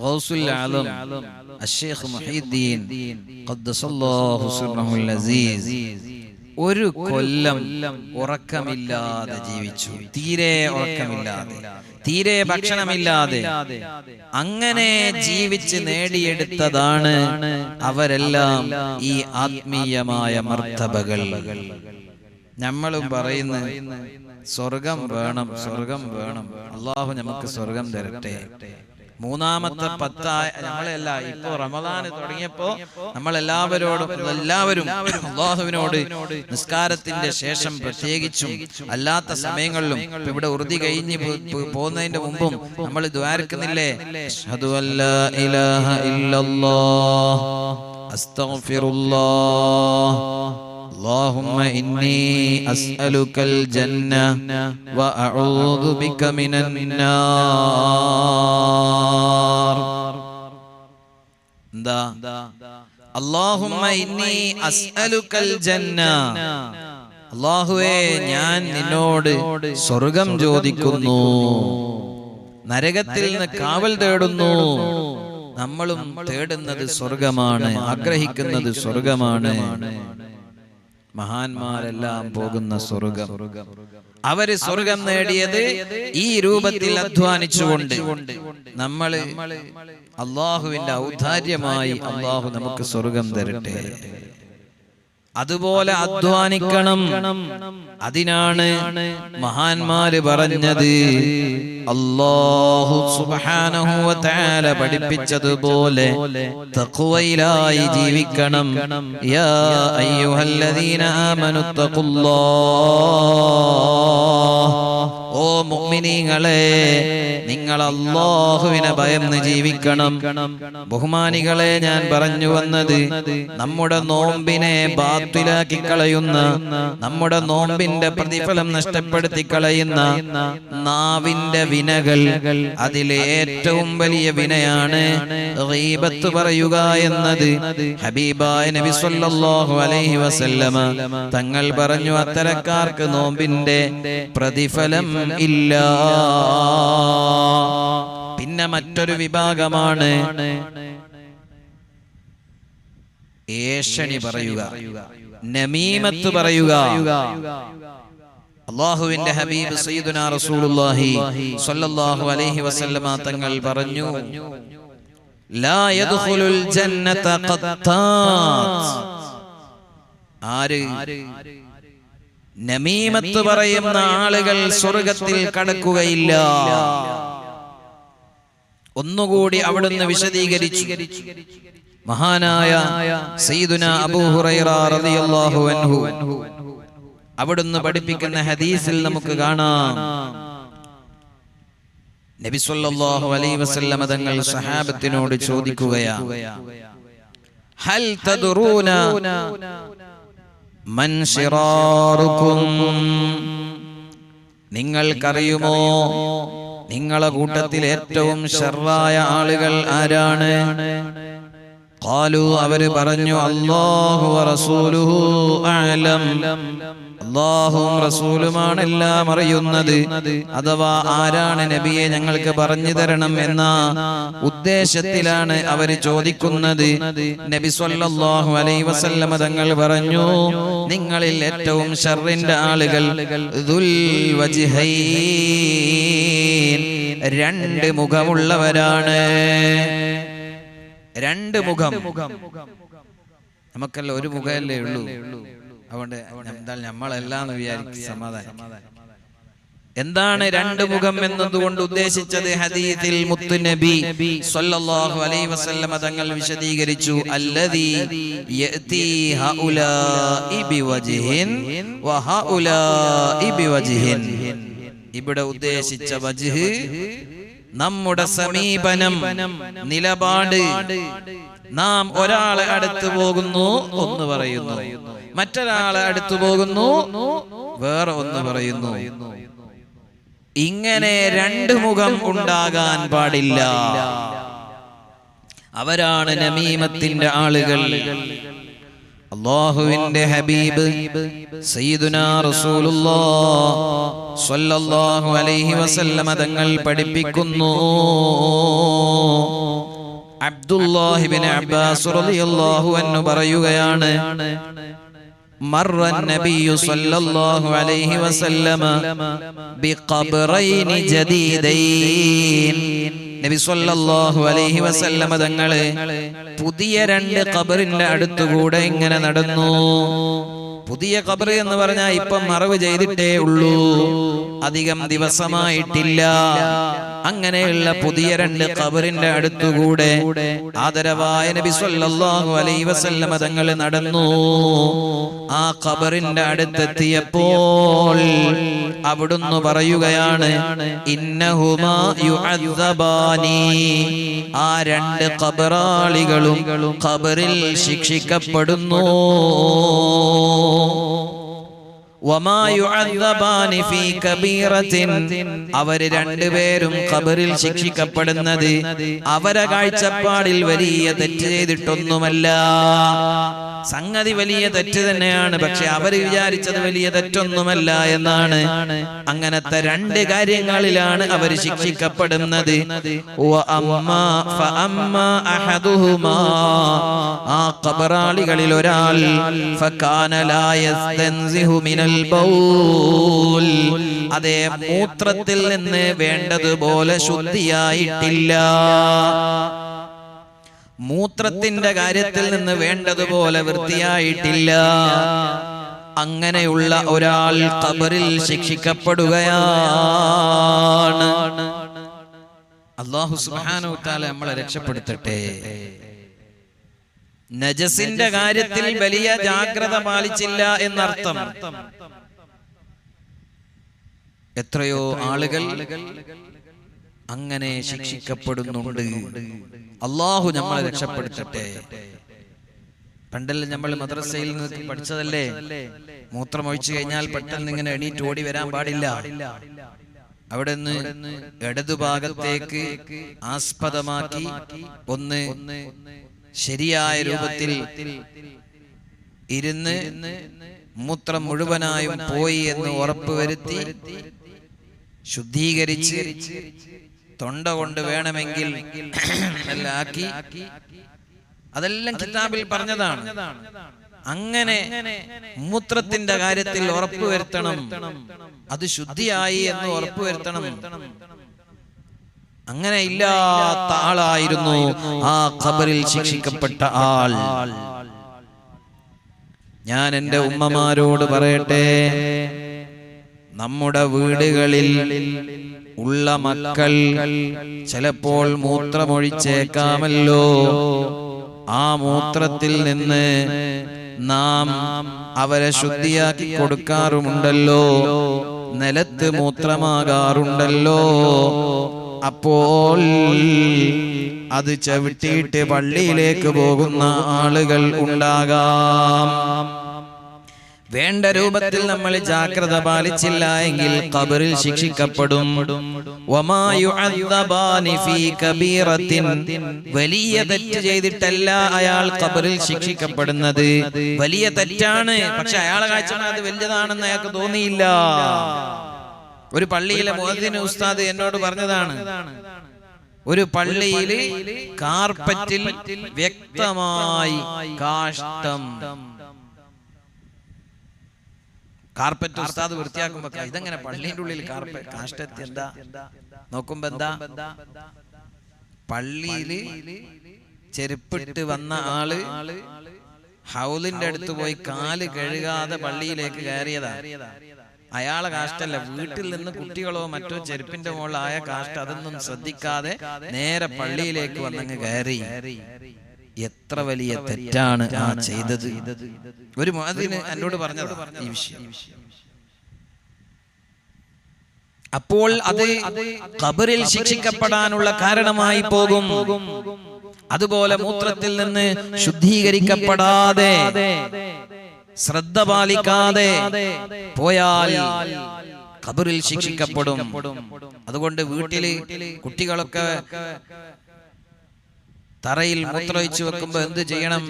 ഗൗസുൽ ആലം അശ്ശൈഖ് മുഹയ്യിദ്ദീൻ ഖദ്ദസല്ലാഹു സിർറഹുൽ അസീസ് ഒരു കൊല്ലം ഉറക്കമില്ലാതെ ജീവിച്ചു. തീരെ ഉറക്കമില്ലാതെ, തീരെ ഭക്ഷണമില്ലാതെ അങ്ങനെ ജീവിച്ച് നേടിയെടുത്തതാണ് അവരെല്ലാം ഈ ആത്മീയമായ മർത്തബകൾ. നമ്മളും പറയുന്ന സ്വർഗം വേണം, സ്വർഗം വേണം, അള്ളാഹു നമുക്ക് സ്വർഗം തരട്ടെ. മൂന്നാമത്തെ 10 നമ്മളെല്ല ഇപ്പോ റമദാൻ തുടങ്ങിയപ്പോ നമ്മളെല്ലാവരും അള്ളാഹുവിനോട് നിസ്കാരത്തിന്റെ ശേഷം പ്രത്യേകിച്ചും അല്ലാത്ത സമയങ്ങളിലും ഇവിടെ ഉറുദി കഴിഞ്ഞ് പോകുന്നതിന്റെ മുമ്പും നമ്മൾ ദ്വാരക്കുന്നില്ലേ, അഷ്ഹദു അല്ലാ ഇലാഹ ഇല്ലല്ലാഹ് അസ്തഗ്ഫിറുല്ലാഹ് اللهم إني أسألك الجنة وأعوذ بك من النار. اللهم إني أسألك الجنة. അല്ലാഹുവേ, ഞാൻ നിന്നോട് സ്വർഗം ചോദിക്കുന്നു, നരകത്തിൽ നിന്ന് കാവൽ തേടുന്നു. നമ്മളും തേടുന്നത് സ്വർഗമാണ്, ആഗ്രഹിക്കുന്നത് സ്വർഗമാണ്. മഹാന്മാരെല്ലാം പോകുന്ന സ്വർഗം. അവര് സ്വർഗം നേടിയത് ഈ രൂപത്തിൽ അധ്വാനിച്ചുകൊണ്ട്. നമ്മള് അള്ളാഹുവിന്റെ ഔദാര്യമായി അള്ളാഹു നമുക്ക് സ്വർഗം തരട്ടെ. അതുപോലെ അധ്വാനിക്കണം. അതിനാണ് മഹാന്മാര് പറഞ്ഞത്, അല്ലാഹു സുബ്ഹാനഹു വ തആല പഠിപ്പിച്ചതുപോലെ തഖ്വയിലായി ജീവിക്കണം. യാ അയ്യുഹല്ലദീന ആമനു തഖുല്ലാഹ്, ഓ മുഅ്മിനീങ്ങളെ, നിങ്ങൾ അല്ലാഹുവിനെ ഭയന്ന് ജീവിക്കണം. ബഹുമാനികളെ, ഞാൻ പറഞ്ഞു വന്നത് നമ്മുടെ നോമ്പിനെ ബാത്തിലാക്കി കളയുന്ന, നമ്മുടെ നോമ്പിന്റെ പ്രതിഫലം നഷ്ടപ്പെടുത്തി കളയുന്ന നാവിന്റെ വിനകൾ, അതിലെ ഏറ്റവും വലിയ വിനയാണ് ഗീബത്ത് പറയുക എന്നത്. ഹബീബായ നബി സല്ലല്ലാഹു അലൈഹി വസല്ലമ തങ്ങൾ പറഞ്ഞു, അത്തരക്കാർക്ക് നോമ്പിന്റെ പ്രതിഫലം ഇല്ല. പിന്നെ മറ്റൊരു വിഭാഗമാണ് ഏഷണി പറയുക, നമീമത്ത് പറയുക. അല്ലാഹുവിന്റെ ഹബീബ് സയ്യിദുനാ റസൂലുള്ളാഹി സ്വല്ലല്ലാഹു അലൈഹി വസല്ലമ തങ്ങൾ പറഞ്ഞു, ലാ യദ്ഖുലുൽ ജന്നത ഖത്താത്ത്. ആര് നമീമത്ത് പറയുന്ന ആളുകൾ സ്വർഗത്തിൽ കടക്കുകയില്ല. ഒന്നുകൂടി അവിടുന്ന് വിശദീകരിച്ചു. മഹാനായ സയ്യിദുനാ അബൂ ഹുറൈറ റളിയല്ലാഹു അൻഹു അവിടുന്ന് പഠിപ്പിക്കുന്ന ഹദീസിൽ നമുക്ക് കാണാം, നബി സല്ലല്ലാഹു അലൈഹി വസല്ലം തങ്ങൾ സഹാബത്തിനോട് ചോദിക്കുകയാണ്, ഹൽ തദ്റൂന മൻ ശിറാറുക്കും, നിങ്ങൾക്കറിയുമോ നിങ്ങളെ കൂട്ടത്തിൽ ഏറ്റവും ശർറായ ആളുകൾ ആരാണ്? ഖാലു, അവര് പറഞ്ഞു, അല്ലാഹു വ റസൂലുഹു അഅലം, അല്ലാഹുവും റസൂലുമാണ് എല്ലാം അറിയുന്നത്. അഥവാ ആരാണ് നബിയെ ഞങ്ങൾക്ക് പറഞ്ഞു തരണം എന്ന ഉദ്ദേശത്തിലാണ് അവര് ചോദിക്കുന്നത്. നബി സ്വല്ലല്ലാഹു അലൈഹി വസല്ലമ തങ്ങൾ പറഞ്ഞു, നിങ്ങളിൽ ഏറ്റവും ശർറിന്റെ ആളുകൾ ദുൽ വജ്ഹൈൻ, രണ്ട് മുഖമുള്ളവരാണ്. രണ്ട് മുഖം. നമുക്കല്ല ഒരു മുഖമല്ലേ ഉള്ളൂ. അതുകൊണ്ട് എന്തായാലും നമ്മളെല്ലാം വിചാരിക്കും സമാധാനം. എന്താണ് രണ്ട് മുഖം എന്നതുകൊണ്ട് ഉദ്ദേശിച്ചത്? ഹദീസിൽ മുത്തുനബി സ്വല്ലല്ലാഹു അലൈഹി വസല്ലമ തങ്ങൾ വിശദീകരിച്ചു, അല്ലദീ യഅതി ഹഉലാഇ ബിവജ്ഹിൻ വ ഹഉലാഇ ബിവജ്ഹിൻ. ഇവിടെ ഉദ്ദേശിച്ച വജ്ഹ് നമ്മുടെ സമീപനം, നിലപാട്. നാം ഒരാളെ അടുത്ത് പോകുന്നു ഒന്ന് പറയുന്നു, മറ്റൊരാളെ അടുത്ത് പോകുന്നു വേറെ ഒന്ന് പറയുന്നു. ഇങ്ങനെ രണ്ട് മുഖം ഉണ്ടാകാൻ പാടില്ല. അവരാണ് നമീമത്തിന്റെ ആളുകൾ. അല്ലാഹുവിന്റെ ഹബീബ് സയ്യിദുനാ റസൂലുള്ളാഹി സ്വല്ലല്ലാഹു അലൈഹി വസല്ലമ തങ്ങൾ പഠിപ്പിക്കുന്നു, അബ്ദുല്ലാഹി ഇബ്നു അബ്ബാസ് റളിയല്ലാഹു അൻഹു പറയുകയാണ്, مر النبي صلى الله عليه وسلم بقبرين جديدين നബി സല്ലല്ലാഹു അലൈഹി വസല്ലമ തങ്ങളെ പുതിയ രണ്ട് ഖബറിന്റെ അടുത്തുകൂടെ ഇങ്ങനെ നടന്നു. പുതിയ ഖബർ എന്ന് പറഞ്ഞാൽ ഇപ്പം മറവ് ചെയ്തിട്ടേ ഉള്ളൂ, അധികം ദിവസമായിട്ടില്ല. അങ്ങനെയുള്ള പുതിയ രണ്ട് ഖബറിന്റെ അടുത്തുകൂടെ ആദരവായ നബി സല്ലല്ലാഹു അലൈഹി വസല്ലമ തങ്ങൾ നടന്നു. ആ ഖബറിന്റെ അടുത്തെത്തിയപ്പോൾ അവിടുന്ന് പറയുകയാണ്, ഇന്നഹുമാ യുഅദ്ദബാനി, ആ രണ്ട് ഖബറാളികളും ഖബറിൽ ശിക്ഷിക്കപ്പെടുന്നു. വമാ യുഅദ്ദബാനി ഫീ കബീറത്തിൻ, അവർ രണ്ടുപേരും ഖബറിൽ ശിക്ഷിക്കപ്പെടുന്നത് അവരെ കാഴ്ചപ്പാടിൽ വലിയ തെറ്റ് ചെയ്തിട്ടൊന്നുമല്ല. സംഗതി വലിയ തെറ്റ് തന്നെയാണ്, പക്ഷെ അവർ വിചാരിച്ചത് വലിയ തെറ്റൊന്നുമല്ല എന്നാണ്. അങ്ങനത്തെ രണ്ട് കാര്യങ്ങളിലാണ് അവർ ശിക്ഷിക്കപ്പെടുന്നത്. ആ ഖബറാളികളിൽ ഒരാൾ ഫകാന ലാ യസ്തൻസിഹു മിനൽ ബൗൽ, അതേ മൂത്രത്തിൽ നിന്ന് വേണ്ടതുപോലെ ശുദ്ധിയായിട്ടില്ല. മൂത്രത്തിന്റെ കാര്യത്തിൽ നിന്ന് വേണ്ടതുപോലെ വൃത്തിയായിട്ടില്ല. അങ്ങനെയുള്ള ഒരാൾ ഖബറിൽ ശിക്ഷിക്കപ്പെടുകയാണ്. അല്ലാഹു സുബ്ഹാനഹു വ തആല നമ്മളെ രക്ഷപ്പെടുത്തട്ടെ. നജസിന്റെ കാര്യത്തിൽ വലിയ ജാഗ്രത പാലിച്ചില്ല എന്നർത്ഥം. എത്രയോ ആളുകൾ അങ്ങനെ ശിക്ഷിക്കപ്പെടുന്നുണ്ട്. അല്ലാഹു നമ്മളെ രക്ഷപ്പെടുത്തട്ടെ. പണ്ടെല്ലാം നമ്മൾ മദ്രസയിൽ നിന്ന് പഠിച്ചതല്ലേ, മൂത്രമൊഴിച്ചു കഴിഞ്ഞാൽ പെട്ടെന്ന് ഇങ്ങനെ എണീറ്റ് ഓടി വരാൻ പാടില്ല. അവിടെ നിന്ന് ഇടതുഭാഗത്തേക്ക് ആസ്പദമാക്കി ഒന്ന് ശരിയായ രൂപത്തിൽ ഇരുന്ന് മൂത്രം മുഴുവനായും പോയി എന്ന് ഉറപ്പുവരുത്തി ശുദ്ധീകരിച്ച് തൊണ്ട കൊണ്ട് വേണമെങ്കിൽ എല്ലാം ആക്കി, അതെല്ലാം കിതാബിൽ പറഞ്ഞതാണ്. അങ്ങനെ മൂത്രത്തിന്റെ കാര്യത്തിൽ ഉറപ്പുവരുത്തണം, അത് ശുദ്ധിയായി എന്ന് ഉറപ്പുവരുത്തണം. അങ്ങനെ ഇല്ലാത്ത ആളായിരുന്നു ആ ഖബറിൽ ശിക്ഷിക്കപ്പെട്ട ആൾ. ഞാൻ എൻ്റെ ഉമ്മമാരോട് പറയട്ടെ, നമ്മുടെ വീടുകളിൽ ഉള്ള മക്കൾ ചിലപ്പോൾ മൂത്രമൊഴിച്ചേക്കാമല്ലോ. ആ മൂത്രത്തിൽ നിന്ന് നാം അവരെ ശുദ്ധിയാക്കി കൊടുക്കാറുമുണ്ടല്ലോ, നിലത്ത് മൂത്രമാകാറുണ്ടല്ലോ. അപ്പോൾ അത് ചവിട്ടിയിട്ട് പള്ളിയിലേക്ക് പോകുന്ന ആളുകൾ ഉണ്ടാകാം. വേണ്ട രൂപത്തിൽ നമ്മൾ ജാഗ്രത പാലിച്ചില്ല എങ്കിൽ ഖബറിൽ ശിക്ഷിക്കപ്പെടും. വമാ യുഅദ്ദബാനി ഫീ കബീറത്തിൻ, വലിയ തെറ്റ് ചെയ്തിട്ടല്ല അയാൾ ഖബറിൽ ശിക്ഷിക്കപ്പെടുന്നത്. വലിയ തെറ്റാണ്, പക്ഷെ അയാളെ കാഴ്ചപ്പാടിൽ അത് വലിയതാണെന്ന് അയാൾക്ക് തോന്നിയില്ല. ഒരു പള്ളിയിലെ മുഅദ്ദിന് ഉസ്താദ് എന്നോട് പറഞ്ഞതാണ്, ഒരു പള്ളിയിൽ കാർപ്പറ്റിൽ വ്യക്തമായി കാഷ്ടം. കാർപ്പറ്റ് ഉസ്താദ് വൃത്തിയാക്കുമ്പോ ഇതെങ്ങനെ പള്ളിയുടെ ഉള്ളിൽ കാർപ്പറ്റ് കാഷ്ടത്തി എന്താ നോക്കുമ്പോ എന്താ, പള്ളിയില് ചെരുപ്പിട്ട് വന്ന ആള് ഹൗലിന്റെ അടുത്ത് പോയി കാല് കഴുകാതെ പള്ളിയിലേക്ക് കയറിയതാ. അയാളെ കാഷ്ടല്ല, വീട്ടിൽ നിന്ന് കുട്ടികളോ മറ്റോ ചെരുപ്പിന്റെ മുകളിലായ കാഷ്ട അതൊന്നും ശ്രദ്ധിക്കാതെ നേരെ പള്ളിയിലേക്ക് വന്നങ്ങ് കയറി. എത്ര വലിയ തെറ്റാണ് ആ ചെയ്തത്. ഒരു മുഅദ്ദിന് എന്നോട് പറഞ്ഞത് ഈ വിഷയം. അപ്പോൾ അത് ഖബറിൽ ശിക്ഷിക്കപ്പെടാനുള്ള കാരണമായി പോകും. അതുപോലെ മൂത്രത്തിൽ നിന്ന് ശുദ്ധീകരിക്കപ്പെടാതെ ശ്രദ്ധ പാലിക്കാതെ പോയാൽ ഖബറിൽ ശിക്ഷിക്കപ്പെടും. അതുകൊണ്ട് വീട്ടില് കുട്ടികളൊക്കെ തറയിൽ മൂത്രമൊഴിച്ചു വെക്കുമ്പോ എന്ത് ചെയ്യണം?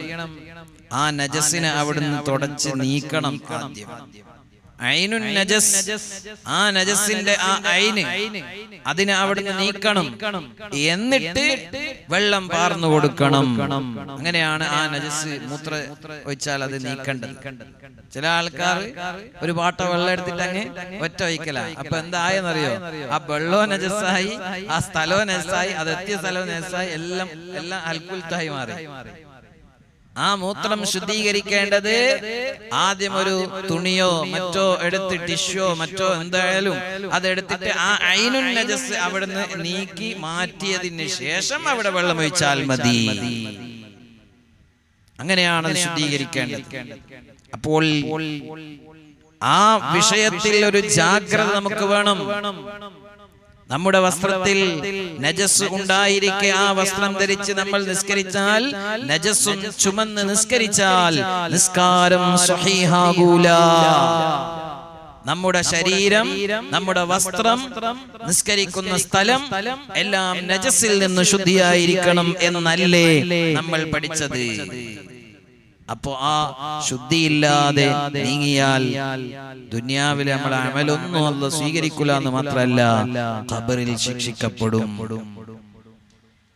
ആ നജസിനെ അവിടുന്ന് തുടച്ച് നീക്കണം ആദ്യം. ഐനുൻ നജസ്, ആ നജസിന്റെ ആ ഐന് അതിനെ അവിടുന്ന് നീക്കണം, എന്നിട്ട് വെള്ളം പാർന്നു കൊടുക്കണം. അങ്ങനെയാണ് ആ നജസ് മൂത്ര ഒഴിച്ചാൽ അത് നീക്കേണ്ടത്. ചില ആൾക്കാർ ഒരു പാട്ട വെള്ളം എടുത്തിട്ട് അങ്ങ് ഒറ്റ ഒഴിക്കല. അപ്പൊ എന്തായെന്നറിയോ? ആ വെള്ളവും നജസായി, ആ സ്ഥലവും നജസായി, അത് എത്തിയ സ്ഥലവും നജസായി, എല്ലാം അൽക്കുൽത്തായി മാറി. ആ മൂത്രം ശുദ്ധീകരിക്കേണ്ടത് ആദ്യം ഒരു തുണിയോ മറ്റോ എടുത്ത്, ടിഷ്യോ മറ്റോ എന്തായാലും അതെടുത്തിട്ട് ആ ഐനുൻ നജസ് അവിടുന്ന് നീക്കി മാറ്റിയതിന് ശേഷം അവിടെ വെള്ളം ഒഴിച്ചാൽ മതി. അങ്ങനെയാണ് അത് ശുദ്ധീകരിക്കേണ്ടത്. അപ്പോൾ ആ വിഷയത്തിൽ ഒരു ജാഗ്രത നമുക്ക് വേണം. നമ്മുടെ വസ്ത്രത്തിൽ നജസ് ഉണ്ടായിരിക്കെ ആ വസ്ത്രം ധരിച്ച് നമ്മൾ നിസ്കരിച്ചാൽ, നജസ്സും ചുമന്ന് നിസ്കരിച്ചാൽ നിസ്കാരം സ്വഹീഹാകൂല. നമ്മുടെ ശരീരം, നമ്മുടെ വസ്ത്രം, നിസ്കരിക്കുന്ന സ്ഥലം എല്ലാം നജസിൽ നിന്ന് ശുദ്ധിയായിരിക്കണം എന്നല്ലേ നമ്മൾ പഠിച്ചത്. അപ്പോ ആ ശുദ്ധിയില്ലാതെ നീങ്ങിയാൽ ദുനിയാവിലെ നമ്മളെ അമലൊന്നും അല്ലാഹു സ്വീകരിക്കൂല എന്ന് മാത്രമല്ല, ഖബറിൽ ശിക്ഷിക്കപ്പെടും.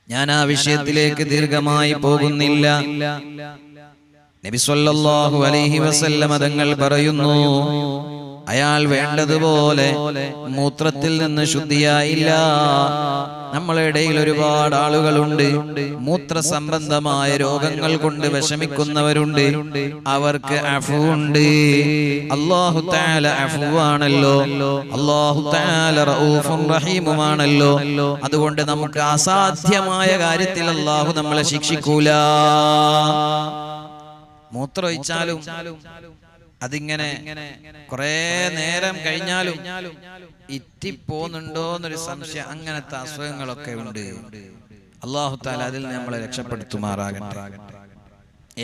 ഞാൻ ആ വിഷയത്തിലേക്ക് ദീർഘമായി പോകുന്നില്ല. നബി സല്ലല്ലാഹു അലൈഹി വസല്ലം തങ്ങൾ പറയുന്നു, അയാൾ വേണ്ടതുപോലെ മൂത്രത്തിൽ നിന്ന് ശുദ്ധിയായില്ല. നമ്മളെ ഇടയിൽ ഒരുപാട് ആളുകളുണ്ട്, മൂത്ര സംബന്ധമായ രോഗങ്ങൾ കൊണ്ട് വിഷമിക്കുന്നവരുണ്ട്. അവർക്ക് അഫ്വുണ്ട്. അല്ലാഹു തആല അഫ്വാണല്ലോ, അല്ലാഹു തആല റഊഫുർ റഹീമുമാണല്ലോ. അതുകൊണ്ട് നമുക്ക് അസാധ്യമായ കാര്യത്തിൽ അല്ലാഹു നമ്മളെ ശിക്ഷിക്കൂല. മൂത്രമൊഴിച്ചാലും അതിങ്ങനെ കുറെ നേരം കഴിഞ്ഞാലും ഇറ്റിപ്പോന്നുണ്ടോ എന്നൊരു സംശയം, അങ്ങനത്തെ അസുഖങ്ങളൊക്കെ ഉണ്ട്. അല്ലാഹു തആല അതിൽ നമ്മളെ രക്ഷപ്പെടുത്തുമാറാകട്ടെ.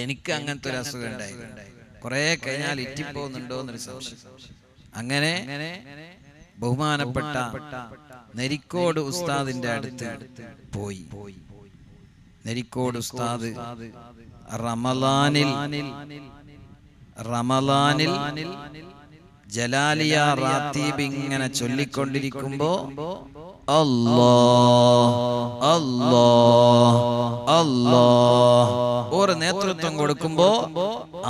എനിക്ക് അങ്ങനത്തെ ഒരു അസുഖം ഉണ്ടായി, കുറെ കഴിഞ്ഞാൽ ഇറ്റിപ്പോന്നുണ്ടോ എന്നൊരു സംശയം. അങ്ങനെ ബഹുമാനപ്പെട്ട നെരിക്കോട് ഉസ്താദിന്റെ അടുത്ത് പോയി. നെരിക്കോട് ഉസ്താദ് റമളാനിൽ ജലാലിയ റാത്തീബ് ഇങ്ങനെ ചൊല്ലിക്കൊണ്ടിരിക്കുമ്പോ അല്ലാഹ് അല്ലാഹ് അല്ലാഹ് ഒരു നേതൃത്വം കൊടുക്കുമ്പോ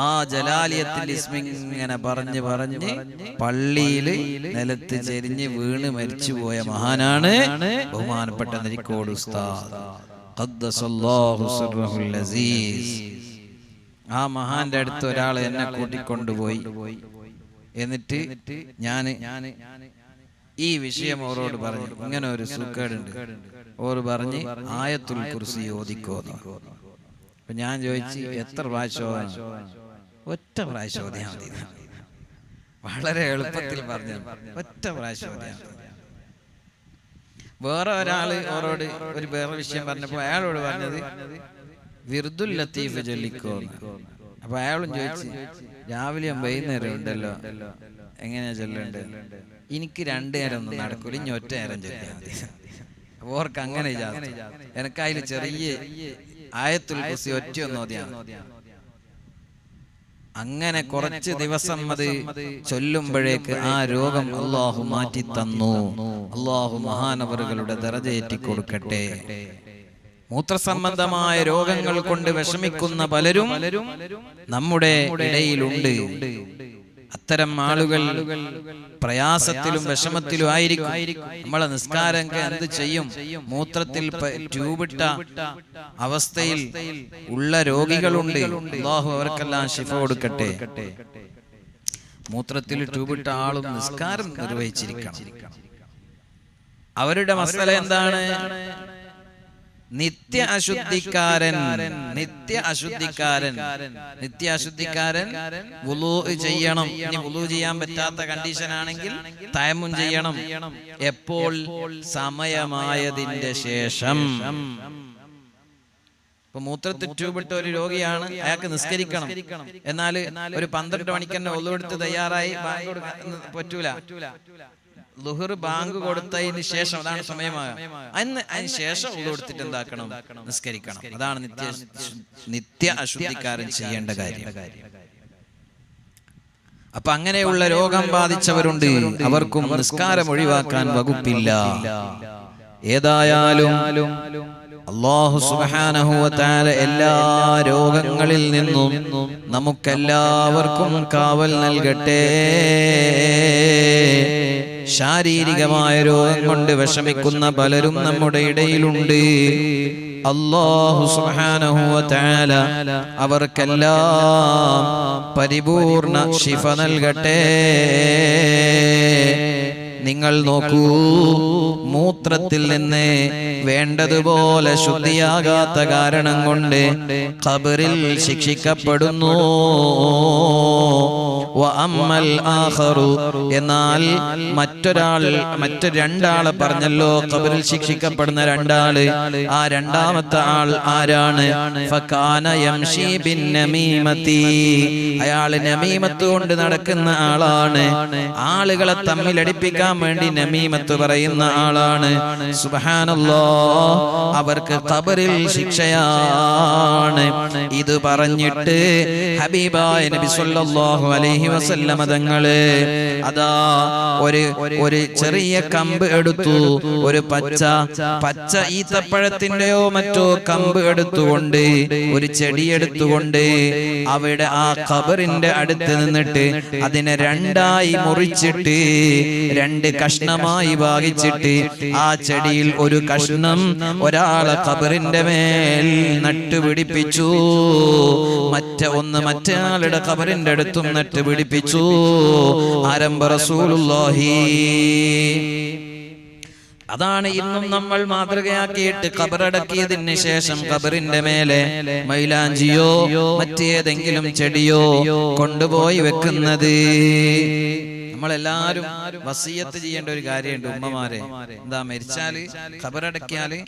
ആ ജലാലിയത്തിൽ ഇസ്മിങ്ങനെ പറഞ്ഞ് പള്ളിയിൽ നിലത്ത് ചെരിഞ്ഞ് വീണ് മരിച്ചുപോയ മഹാനാണ് ബഹുമാനപ്പെട്ട നെരിക്കോട് ഉസ്താദ് ഖദ്ദസല്ലാഹു സിർറഹുൽ അസീസ്. ആ മഹാന്റെ അടുത്ത് ഒരാൾ എന്നെ കൂട്ടിക്കൊണ്ടുപോയി. എന്നിട്ട് ഞാൻ ഈ വിഷയം ഓരോട് പറഞ്ഞു, ഇങ്ങനെ ഒരു സുഖേടുണ്ട്. ഓർ പറഞ്ഞ് ആയത്തുൽ കുർസി ഓതിക്കോന്ന്. അപ്പൊ ഞാൻ ചോദിച്ചു, എത്ര പ്രാവശ്യം ഓതണം? ഒറ്റ പ്രാവശ്യം ഓതിയാൽ മതി. വളരെ എളുപ്പത്തിൽ പറഞ്ഞു, ഒറ്റ പ്രാവശ്യം ഓതിയാൽ മതി. വേറെ ഒരാള് ഓരോട് ഒരു വേറെ വിഷയം പറഞ്ഞപ്പോ അയാളോട് പറഞ്ഞത് വിർദുൽ ലത്തീഫ് ചൊല്ലിക്കോ. അപ്പൊ അയാളും ചോദിച്ചു, രാവിലെയും വൈകുന്നേരം ഉണ്ടല്ലോ, എങ്ങനെയാ ചൊല്ലേണ്ടത്? എനിക്ക് 2 നേരം ഒന്നും നടക്കൂല, ഇനി ഒറ്റ നേരം ചൊല്ലിയാൽ മതി. ഓർക്ക് അങ്ങനെ എനക്കതിൽ ചെറിയ ആയത്തുൽ കുർസി ഒറ്റയൊന്നും ഓതിയാൽ. അങ്ങനെ കുറച്ച് ദിവസം അത് ചൊല്ലുമ്പോഴേക്ക് ആ രോഗം അല്ലാഹു മാറ്റി തന്നു. അല്ലാഹു മഹാനവറുകളുടെ ദറജയേറ്റി കൊടുക്കട്ടെ. മൂത്രസംബന്ധമായ രോഗങ്ങൾ കൊണ്ട് വിഷമിക്കുന്ന പലരും നമ്മുടെ ഇടയിലുണ്ട്. അത്തരം ആളുകൾ പ്രയാസത്തിലും വിഷമത്തിലും ആയിരിക്കും. നമ്മളെ നിസ്കാരം എന്ത് ചെയ്യും? മൂത്രത്തിൽ ട്യൂബിട്ട അവസ്ഥയിൽ ഉള്ള രോഗികളുണ്ട്. അല്ലാഹു അവർക്കെല്ലാം ശിഫ കൊടുക്കട്ടെ. മൂത്രത്തിൽ ട്യൂബിട്ട ആളും നിസ്കാരം നിർവഹിച്ചിരിക്കണം. അവരുടെ മസല എന്താണ്? നിത്യ അശുദ്ധിക്കാരൻ വുളൂ ചെയ്യണം. ഇനി വുളൂ ചെയ്യാൻ പറ്റാത്ത കണ്ടീഷൻ ആണെങ്കിൽ തയമ്മും ചെയ്യണം. എപ്പോൾ? സമയമായതിന്റെ ശേഷം. ഇപ്പൊ മൂത്രത്തിൽ ട്യൂബിട്ട ഒരു രോഗിയാണ്, അയാൾക്ക് നിസ്കരിക്കണം. എന്നാൽ ഒരു 12 മണിക്ക് തന്നെ വുളൂ എടുത്ത് തയ്യാറായി ബാങ്ക് കൊടുക്കാൻ പറ്റൂല. ളുഹർ ബാങ്ക് കൊടുത്തതിന് ശേഷം, അതാണ് സമയമാകുക. അതിന് ശേഷം വുളൂ എടുത്തിട്ട് എന്താക്കണം? നിസ്കരിക്കണം. അതാണ് നിത്യ അശുദ്ധിക്കാരൻ ചെയ്യേണ്ട കാര്യം. അപ്പൊ അങ്ങനെയുള്ള രോഗം ബാധിച്ചവരുണ്ട്, അവർക്കും നിസ്കാരം ഒഴിവാക്കാൻ വകുപ്പില്ല. ഏതായാലും അല്ലാഹു സുബ്ഹാനഹു വ തആല എല്ലാ രോഗങ്ങളിൽ നിന്നും നമുക്കെല്ലാവർക്കും കാവൽ നൽകട്ടെ. ശാരീരികമായ രോഗം കൊണ്ട് വിഷമിക്കുന്ന പലരും നമ്മുടെ ഇടയിലുണ്ട്. അല്ലാഹു സുബ്ഹാനഹു വ തആല അവർക്കെല്ലാം പരിപൂർണ ശിഫ നൽകട്ടെ. നിങ്ങൾ നോക്കൂ, മൂത്രത്തിൽ നിന്ന് വേണ്ടതുപോലെ ശുദ്ധിയാകാത്ത കാരണം കൊണ്ട് ഖബറിൽ ശിക്ഷിക്കപ്പെടുന്നു. എന്നാൽ മറ്റു രണ്ടാള് പറഞ്ഞല്ലോ, ഖബറിൽ ശിക്ഷിക്കപ്പെടുന്ന രണ്ടാള്. ആ രണ്ടാമത്തെ ആൾ ആരാണ്? ഫകാന യംശി ബിൻ നമീമതി. അയാള് നമീമത്ത് കൊണ്ട് നടക്കുന്ന ആളാണ്. ആളുകളെ തമ്മിലടിപ്പിക്കാൻ വേണ്ടി നമീമത്ത് പറയുന്ന ആളാണ്. സുബ്ഹാനല്ലാഹ്, അവർക്ക് ഖബറിൽ ശിക്ഷയാണ്. ഇത് പറഞ്ഞിട്ട് ഹബീബായ നബി സല്ലല്ലാഹു അലൈഹി വസല്ലമ തങ്ങള് അതാ ഒരു ചെറിയ കമ്പ് എടുത്തു, ഒരു പച്ച ഈത്തപ്പഴത്തിന്റെയോ മറ്റോ കമ്പ് എടുത്തുകൊണ്ട്, ഒരു ചെടി എടുത്തുകൊണ്ട് അവിടെ ആ ഖബറിന്റെ അടുത്ത് നിന്നിട്ട് അതിനെ രണ്ടായി മുറിച്ചിട്ട് രണ്ട് കഷ്ണമായി ഭാഗിച്ചിട്ട് ആ ചെടിയിൽ ഒരു കഷ്ണം ഒരാളെ ഖബറിന്റെ മേൽ നട്ടുപിടിപ്പിച്ചു. മറ്റേ ആളുടെ ഖബറിന്റെ അടുത്തും നട്ടുപിടിപ്പിച്ചു. ആരംഭ റസൂലുള്ളാഹി. അതാണ് ഇന്നും നമ്മൾ മാതൃകയാക്കിയിട്ട് ഖബറടക്കിയതിന് ശേഷം ഖബറിന്റെ മേലെ മൈലാഞ്ചിയോ മറ്റേതെങ്കിലും ചെടിയോ കൊണ്ടുപോയി വെക്കുന്നത്. നമ്മളെല്ലാരും വസിയത്ത് ചെയ്യേണ്ട ഒരു കാര്യമുണ്ട് ഉമ്മമാരെ. എന്താ, മരിച്ചാല് ഖബറടക്കിയാല്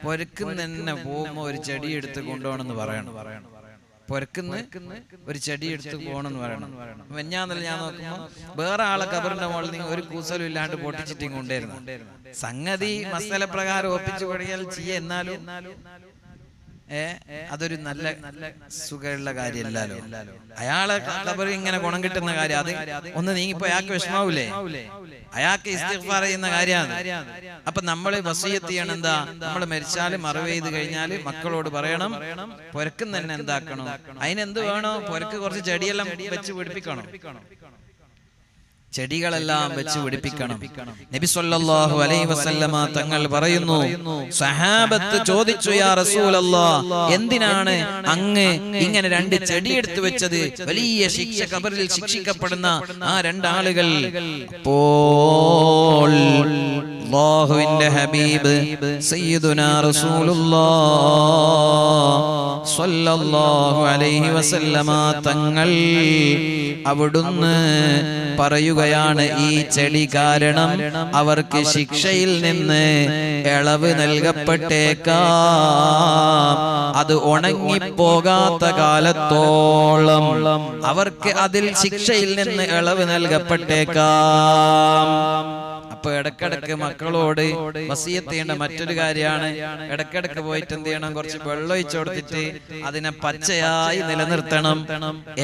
പൊരക്കുന്ന തന്നെ പോകുമ്പോ ഒരു ചെടി എടുത്ത് കൊണ്ടുപോകണമെന്ന് പറയണം. പൊരക്കുന്ന ഒരു ചെടി എടുത്ത് പോകണമെന്ന് പറയണം. ഞാൻ നോക്കുമ്പോ വേറെ ആളെ ഖബറിന്റെ മുകളിൽ നിന്ന് ഒരു കൂസലും ഇല്ലാണ്ട് പൊട്ടിച്ചിട്ടും കൊണ്ടുവരുന്നു. സംഗതി മസല പ്രകാരം ഒപ്പിച്ചു പഠിയാൽ ചെയ്യ, എന്നാലും അതൊരു നല്ല സുഖമുള്ള കാര്യമല്ലല്ലോ. അയാളെ ഖബറിൽ ഇങ്ങനെ ഗുണം കിട്ടുന്ന കാര്യം അത് ഒന്ന് നീങ്ങിപ്പോ അയാൾക്ക് വിഷമാവൂലേ? അയാൾക്ക് ഇസ്തിഗ്ഫാർ ചെയ്യുന്ന കാര്യമാണ്. അപ്പൊ നമ്മള് വസിയത്ത് ചെയ്യണം. എന്താ, നമ്മള് മരിച്ചാല് മറവ് ചെയ്ത് കഴിഞ്ഞാല് മക്കളോട് പറയണം, പൊരക്കും തന്നെ എന്താക്കണം, അതിനെന്ത് വേണോ, പൊരക്ക് കുറച്ച് ചെടിയെല്ലാം വെച്ച് പിടിപ്പിക്കണം, ചെടികളെല്ലാം വെച്ച് പിടിപ്പിക്കണം. നബി സല്ലല്ലാഹു അലൈഹി വസല്ലമ തങ്ങൾ പറയുന്നു, സഹാബത്ത് ചോദിച്ചു, യാ റസൂലല്ലാഹ്, എന്തിനാണ് അങ്ങ് ഇങ്ങനെ രണ്ട് ചെടി എടുത്തു വെച്ചത്? വലിയ ശിക്ഷ, ഖബറിൽ ശിക്ഷിക്കപ്പെടുന്ന ആ രണ്ടാളുകൾ. അപ്പോൾ അല്ലാഹുവിന്റെ ഹബീബ് സയ്യിദുനാ റസൂലുള്ളാഹ് സ്വല്ലല്ലാഹു അലൈഹി വസല്ലമ തങ്ങൾ അവിടുന്ന് പറയുകയാണ്, ഈ ചെടി കാരണം അവർക്ക് ശിക്ഷയിൽ നിന്ന് ഇളവ് നൽകപ്പെട്ടേക്കാം. അത് ഉണങ്ങിപ്പോകാത്ത കാലത്തോളം അവർക്ക് അതിൽ ശിക്ഷയിൽ നിന്ന് ഇളവ് നൽകപ്പെട്ടേക്കാം. അപ്പൊ ഇടക്കിടക്ക് മക്കളോട് വസിയത്ത് ചെയ്യേണ്ട മറ്റൊരു കാര്യമാണ്, ഇടക്കിടക്ക് പോയിട്ട് എന്ത് ചെയ്യണം, കുറച്ച് വെള്ളം ഒഴിച്ചു കൊടുത്തിട്ട് അതിനെ പച്ചയായി നിലനിർത്തണം,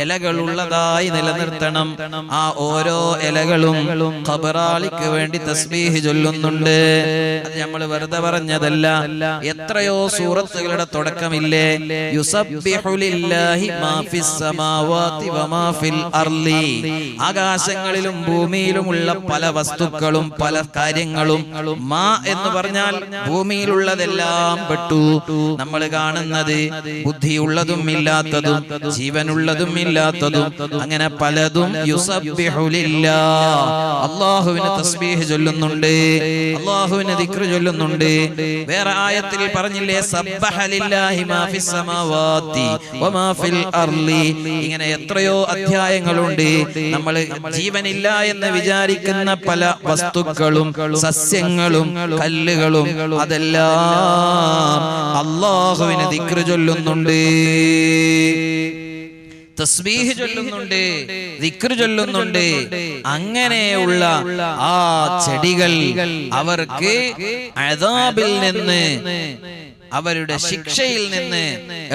ഇലകളുള്ളതായി നിലനിർത്തണം. ആ ഓരോ ഇലകളും ഖബറാളിക്ക് വേണ്ടി തസ്ബീഹ് ചൊല്ലുന്നുണ്ട്. അത് നമ്മൾ വെറുതെ പറഞ്ഞതല്ല. എത്രയോ സൂറത്തുകളുടെ തുടക്കമില്ലേ, യുസബ്ബിഹു ലില്ലാഹി മാ ഫിസ് സമാവാതി വമാ ഫിൽ അർളി. ആകാശങ്ങളിലും ഭൂമിയിലുമുള്ള പല വസ്തുക്കളും പല കാര്യങ്ങളും, മാ എന്ന് പറഞ്ഞാൽ ഭൂമിയിലുള്ളതെല്ലാം പെട്ടു. നമ്മൾ കാണുന്നത് ബുദ്ധിയുള്ളതും ഇല്ലാത്തതും ജീവനുള്ളതും ഇല്ലാത്തതും അങ്ങനെ പലതും യുസബ്ബിഹു ലില്ലാഹ്, അല്ലാഹുവിനെ തസ്ബീഹ് ചൊല്ലുന്നുണ്ട്, അല്ലാഹുവിനെ ദിക്ർ ചൊല്ലുന്നുണ്ട്. വേറെ ആയത്തിൽ പറഞ്ഞില്ലേ, സബ്ബഹ ലില്ലാഹി മാ ഫിസ് സമാവാതി വമാ ഫിൽ അർളി. ഇങ്ങനെ എത്രയോ അധ്യായങ്ങളുണ്ട്. നമ്മൾ ജീവനില്ല എന്ന് വിചാരിക്കുന്ന പല വസ്തുക്കളും സസ്യങ്ങളും കല്ലുകളും അതെല്ലാം അല്ലാഹുവിനെ ദിക്ർ ചൊല്ലുന്നുണ്ട്, തസ്ബീഹ് ചൊല്ലുന്നുണ്ട്, ദിക്ർ ചൊല്ലുന്നുണ്ട്. അങ്ങനെയുള്ള ആ ചെടികൾ അവർക്ക് അദാബിൽ നിന്ന്, അവരുടെ ശിക്ഷയിൽ നിന്ന്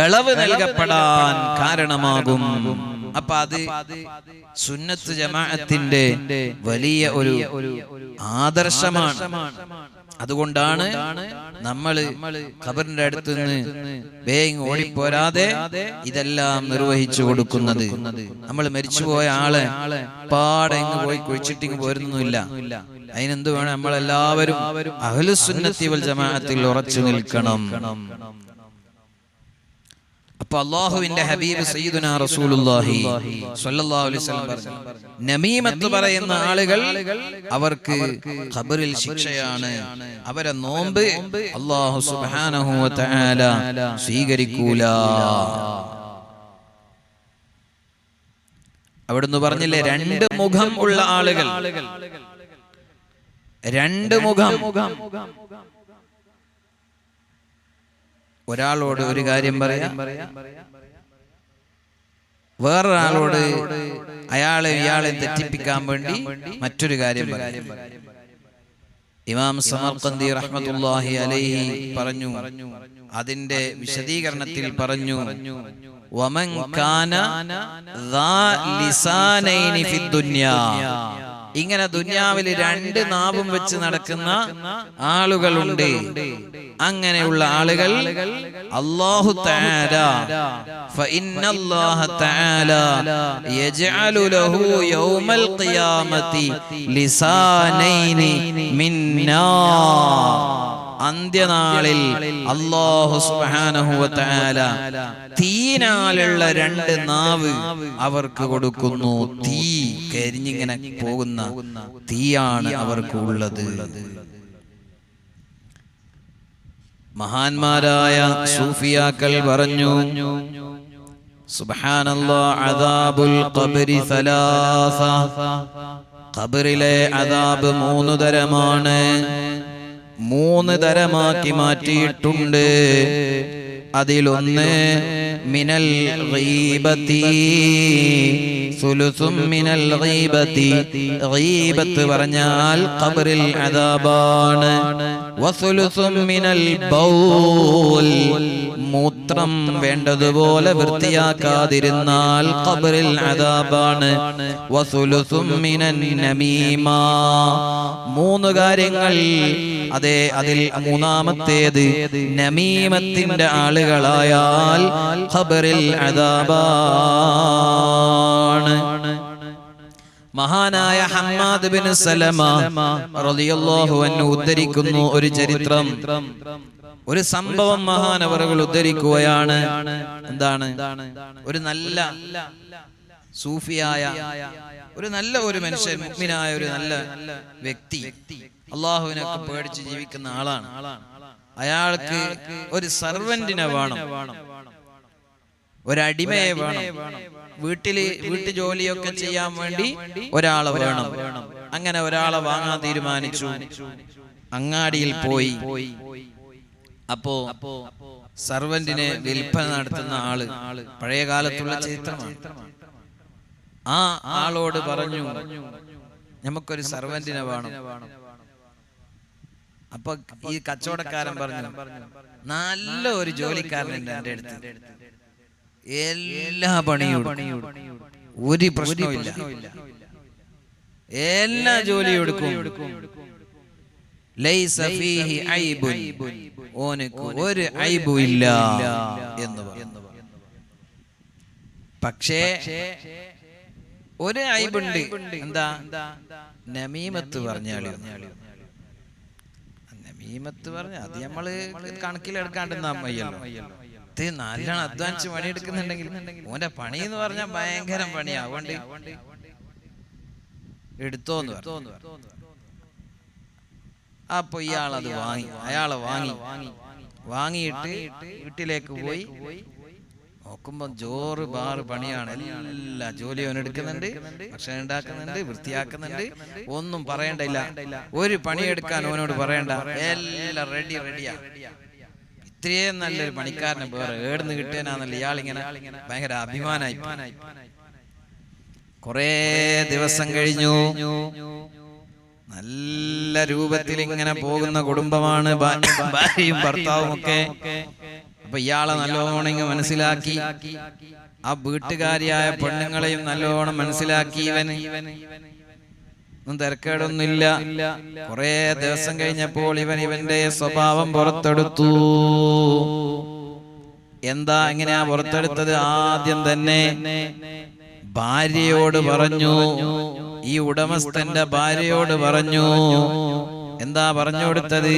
ഇളവ് നൽകപ്പെടാൻ കാരണമാകും. അപ്പൊ അത് സുന്നത്ത് ജമാഅത്തിന്റെ വലിയ ഒരു ആദർശമാണ്. അതുകൊണ്ടാണ് നമ്മൾ ഖബറിന്റെ അടുത്ത് നിന്ന് വേഗം ഓടിപ്പോരാതെ ഇതെല്ലാം നിർവഹിച്ചു കൊടുക്കുന്നത്. നമ്മൾ മരിച്ചുപോയ ആളെ പാടെ ഇങ്ങ് പോയി കുഴിച്ചിട്ടിങ് പോരുന്നില്ല. അതിനെന്ത് വേണം? നമ്മളെല്ലാവരും അഹ്ലുസുന്നത്തി വൽ ജമാഅത്തിൽ ഉറച്ചു നിൽക്കണം. അപ്പൊ അല്ലാഹുവിന്റെ ഹബീബ് സയ്യിദുനാ റസൂലുള്ളാഹി സ്വല്ലല്ലാഹു അലൈഹി വസല്ലം പറഞ്ഞു, നമീമത്ത് പറയുന്ന ആളുകൾ അവർക്ക് ഖബറിൽ ശിക്ഷയാണ്. അവരെ നോമ്പ് അല്ലാഹു സുബ്ഹാനഹു വ തആല സ്വീകരിക്കൂല. അവിടുന്ന് പറഞ്ഞില്ലേ, രണ്ട് മുഖം ഉള്ള ആളുകൾ. രണ്ട് മുഖം. ഒരാളോട് ഒരു കാര്യം പറയാം, വേറൊരാളോട് ഇയാളെ തെറ്റിപ്പിക്കാൻ വേണ്ടി മറ്റൊരു കാര്യം പറയാം. ഇമാം സമർഖന്ദി റഹ്മത്തുള്ളാഹി അലൈഹി പറഞ്ഞു, അതിന്റെ വിശദീകരണത്തിൽ പറഞ്ഞു, വമൻ കാന ദാ ലിസാനൈനി ഫിദ്ദുനിയാ, ഇങ്ങനെ ദുനിയാവിൽ രണ്ട് നാവും വെച്ച് നടക്കുന്ന ആളുകളുണ്ട്. അങ്ങനെയുള്ള ആളുകൾ അല്ലാഹു തആല ഫഇന്നല്ലാഹ തആല യജ്അലു ലഹു യൗമൽ ഖിയാമത്തി ലിസാനൈനി മിൻ നാർ, അന്ത്യനാളിൽ അല്ലാഹു സുബ്ഹാനഹു വ തആല തീനാലുള്ള രണ്ട് നാവ് അവർക്ക് കൊടുക്കുന്നു. തീ കരിഞ്ഞിങ്ങനെ പോകുന്ന തീയാണ് അവർക്ക് ഉള്ളത്. മഹാന്മാരായ സൂഫിയാക്കൾ പറഞ്ഞു, സുബ്ഹാനല്ലാഹ്, അദാബുൽ ഖബ്രി സലാസ, ഖബറിലെ അദാബ് 3 തരമാണ്. 3 തരമാക്കി മാറ്റിയിട്ടുണ്ട്. അതിലൊന്ന് മിനൽ ഗീബത്തി, സുലുസും മിനൽ ഗീബത്തി, ഗീബത്ത് പറഞ്ഞാൽ ഖബറിൽ അദാബാണ്. വസുലുസും മിനൽ ബൗൽ, മൂത്രം വേണ്ടതുപോലെ വൃത്തിയാക്കാതിരുന്നാൽ ഖബറിൽ അദാബാണ്. വസുലുസും മിനൻ നമീമ, 3 കാര്യങ്ങൾ. അതെ, അതിൽ മൂന്നാമത്തേത് നമീമത്തിന്റെ ആളുകളായാൽ ഖബറിൽ അദാബാണ്. മഹാനായ ഹമ്മാദ് ബിൻ സലമ റളിയല്ലാഹു അൻഹു ഉദ്ധരിക്കുന്നു ഒരു ചരിത്രം, ഒരു സംഭവം മഹാനവറുകൾ ഉദ്ധരിക്കുകയാണ്. എന്താണ്? ഒരു നല്ല സൂഫിയായ ഒരു മനുഷ്യൻ, മുഅ്മിനായ ഒരു നല്ല വ്യക്തി, അള്ളാഹുവിനൊക്കെ പേടിച്ച് ജീവിക്കുന്ന ആളാണ്. അയാൾക്ക് ഒരു സർവന്റിനെ വേണം, ഒരടിമയെ വേണം. വീട്ടു ജോലിയൊക്കെ ചെയ്യാൻ വേണ്ടി ഒരാളെ വേണം. അങ്ങനെ ഒരാളെ വാങ്ങാൻ തീരുമാനിച്ചു. അങ്ങാടിയിൽ പോയി. അപ്പോ സർവന്റിനെ വിൽപ്പന നടത്തുന്ന ആള്, പഴയ കാലത്തുള്ള ചരിത്രമാണ്. ആ ആളോട് പറഞ്ഞു, നമുക്കൊരു സർവന്റിനെ വേണം. അപ്പൊ ഈ കച്ചവടക്കാരൻ പറഞ്ഞു, നല്ല ഒരു ജോലിക്കാരനുണ്ട് എന്റെ അടുത്ത്, എല്ലാ പണിയും ഒരു പ്രശ്നവുമില്ല, എല്ലാ ജോലിയും എടുക്കും, ലൈസ ഫീഹി ഐബുൻ, ഓനക്ക് ഒരു ഐബും ഇല്ല എന്ന് പറഞ്ഞു. പക്ഷേ ഒരു ഐബുണ്ട്. എന്താ? നമീമത്ത് പറഞ്ഞാളി. നമീമത്ത് പറഞ്ഞ അത് നമ്മള് കണക്കിലെടുക്കാണ്ടെന്നാ മയ്യല്ലോ. നല്ലോണം അധ്വാനിച്ച് പണിയെടുക്കുന്നുണ്ടെങ്കിൽ ഓന്റെ പണി എന്ന് പറഞ്ഞാൽ ഭയങ്കര പണിയാ, അതുകൊണ്ട് എടുത്തോന്ന് പറഞ്ഞു. അപ്പൊ ഇയാളത് വാങ്ങി. അയാളെ വാങ്ങിയിട്ട് വീട്ടിലേക്ക് പോയി നോക്കുമ്പോ ജോറ് ബാറ് പണിയാണ്. എല്ലാ ജോലിയും അവൻ എടുക്കുന്നുണ്ട്, ഭക്ഷണം ഉണ്ടാക്കുന്നുണ്ട്, വൃത്തിയാക്കുന്നുണ്ട്, ഒന്നും പറയണ്ടില്ല. ഒരു പണിയെടുക്കാൻ അവനോട് പറയണ്ട, എല്ലാം റെഡിയാ. ഇത്രയും നല്ലൊരു പണിക്കാരനെ വേറെ ഏടുന്ന് കിട്ടിയനാന്നല്ല ഇയാളിങ്ങനെ ഭയങ്കര അഭിമാനായി. കുറേ ദിവസം കഴിഞ്ഞു. നല്ല രൂപത്തിൽ ഇങ്ങനെ പോകുന്ന കുടുംബമാണ്, ഭാര്യയും ഭർത്താവും ഒക്കെ. അപ്പൊ ഇയാളെ നല്ലോണം മനസ്സിലാക്കി, ആ വീട്ടുകാരിയായ പെണ്ണുങ്ങളെയും നല്ലോണം മനസ്സിലാക്കി. ഒന്നും തിരക്കേടൊന്നുമില്ല. കുറെ ദിവസം കഴിഞ്ഞപ്പോൾ ഇവന്റെ സ്വഭാവം പുറത്തെടുത്തു. എന്താ എങ്ങനെയാ പുറത്തെടുത്തത്? ആദ്യം തന്നെ ഭാര്യയോട് പറഞ്ഞു, ഈ ഉടമസ്ഥന്റെ ഭാര്യയോട് പറഞ്ഞു. എന്താ പറഞ്ഞു കൊടുത്തത്?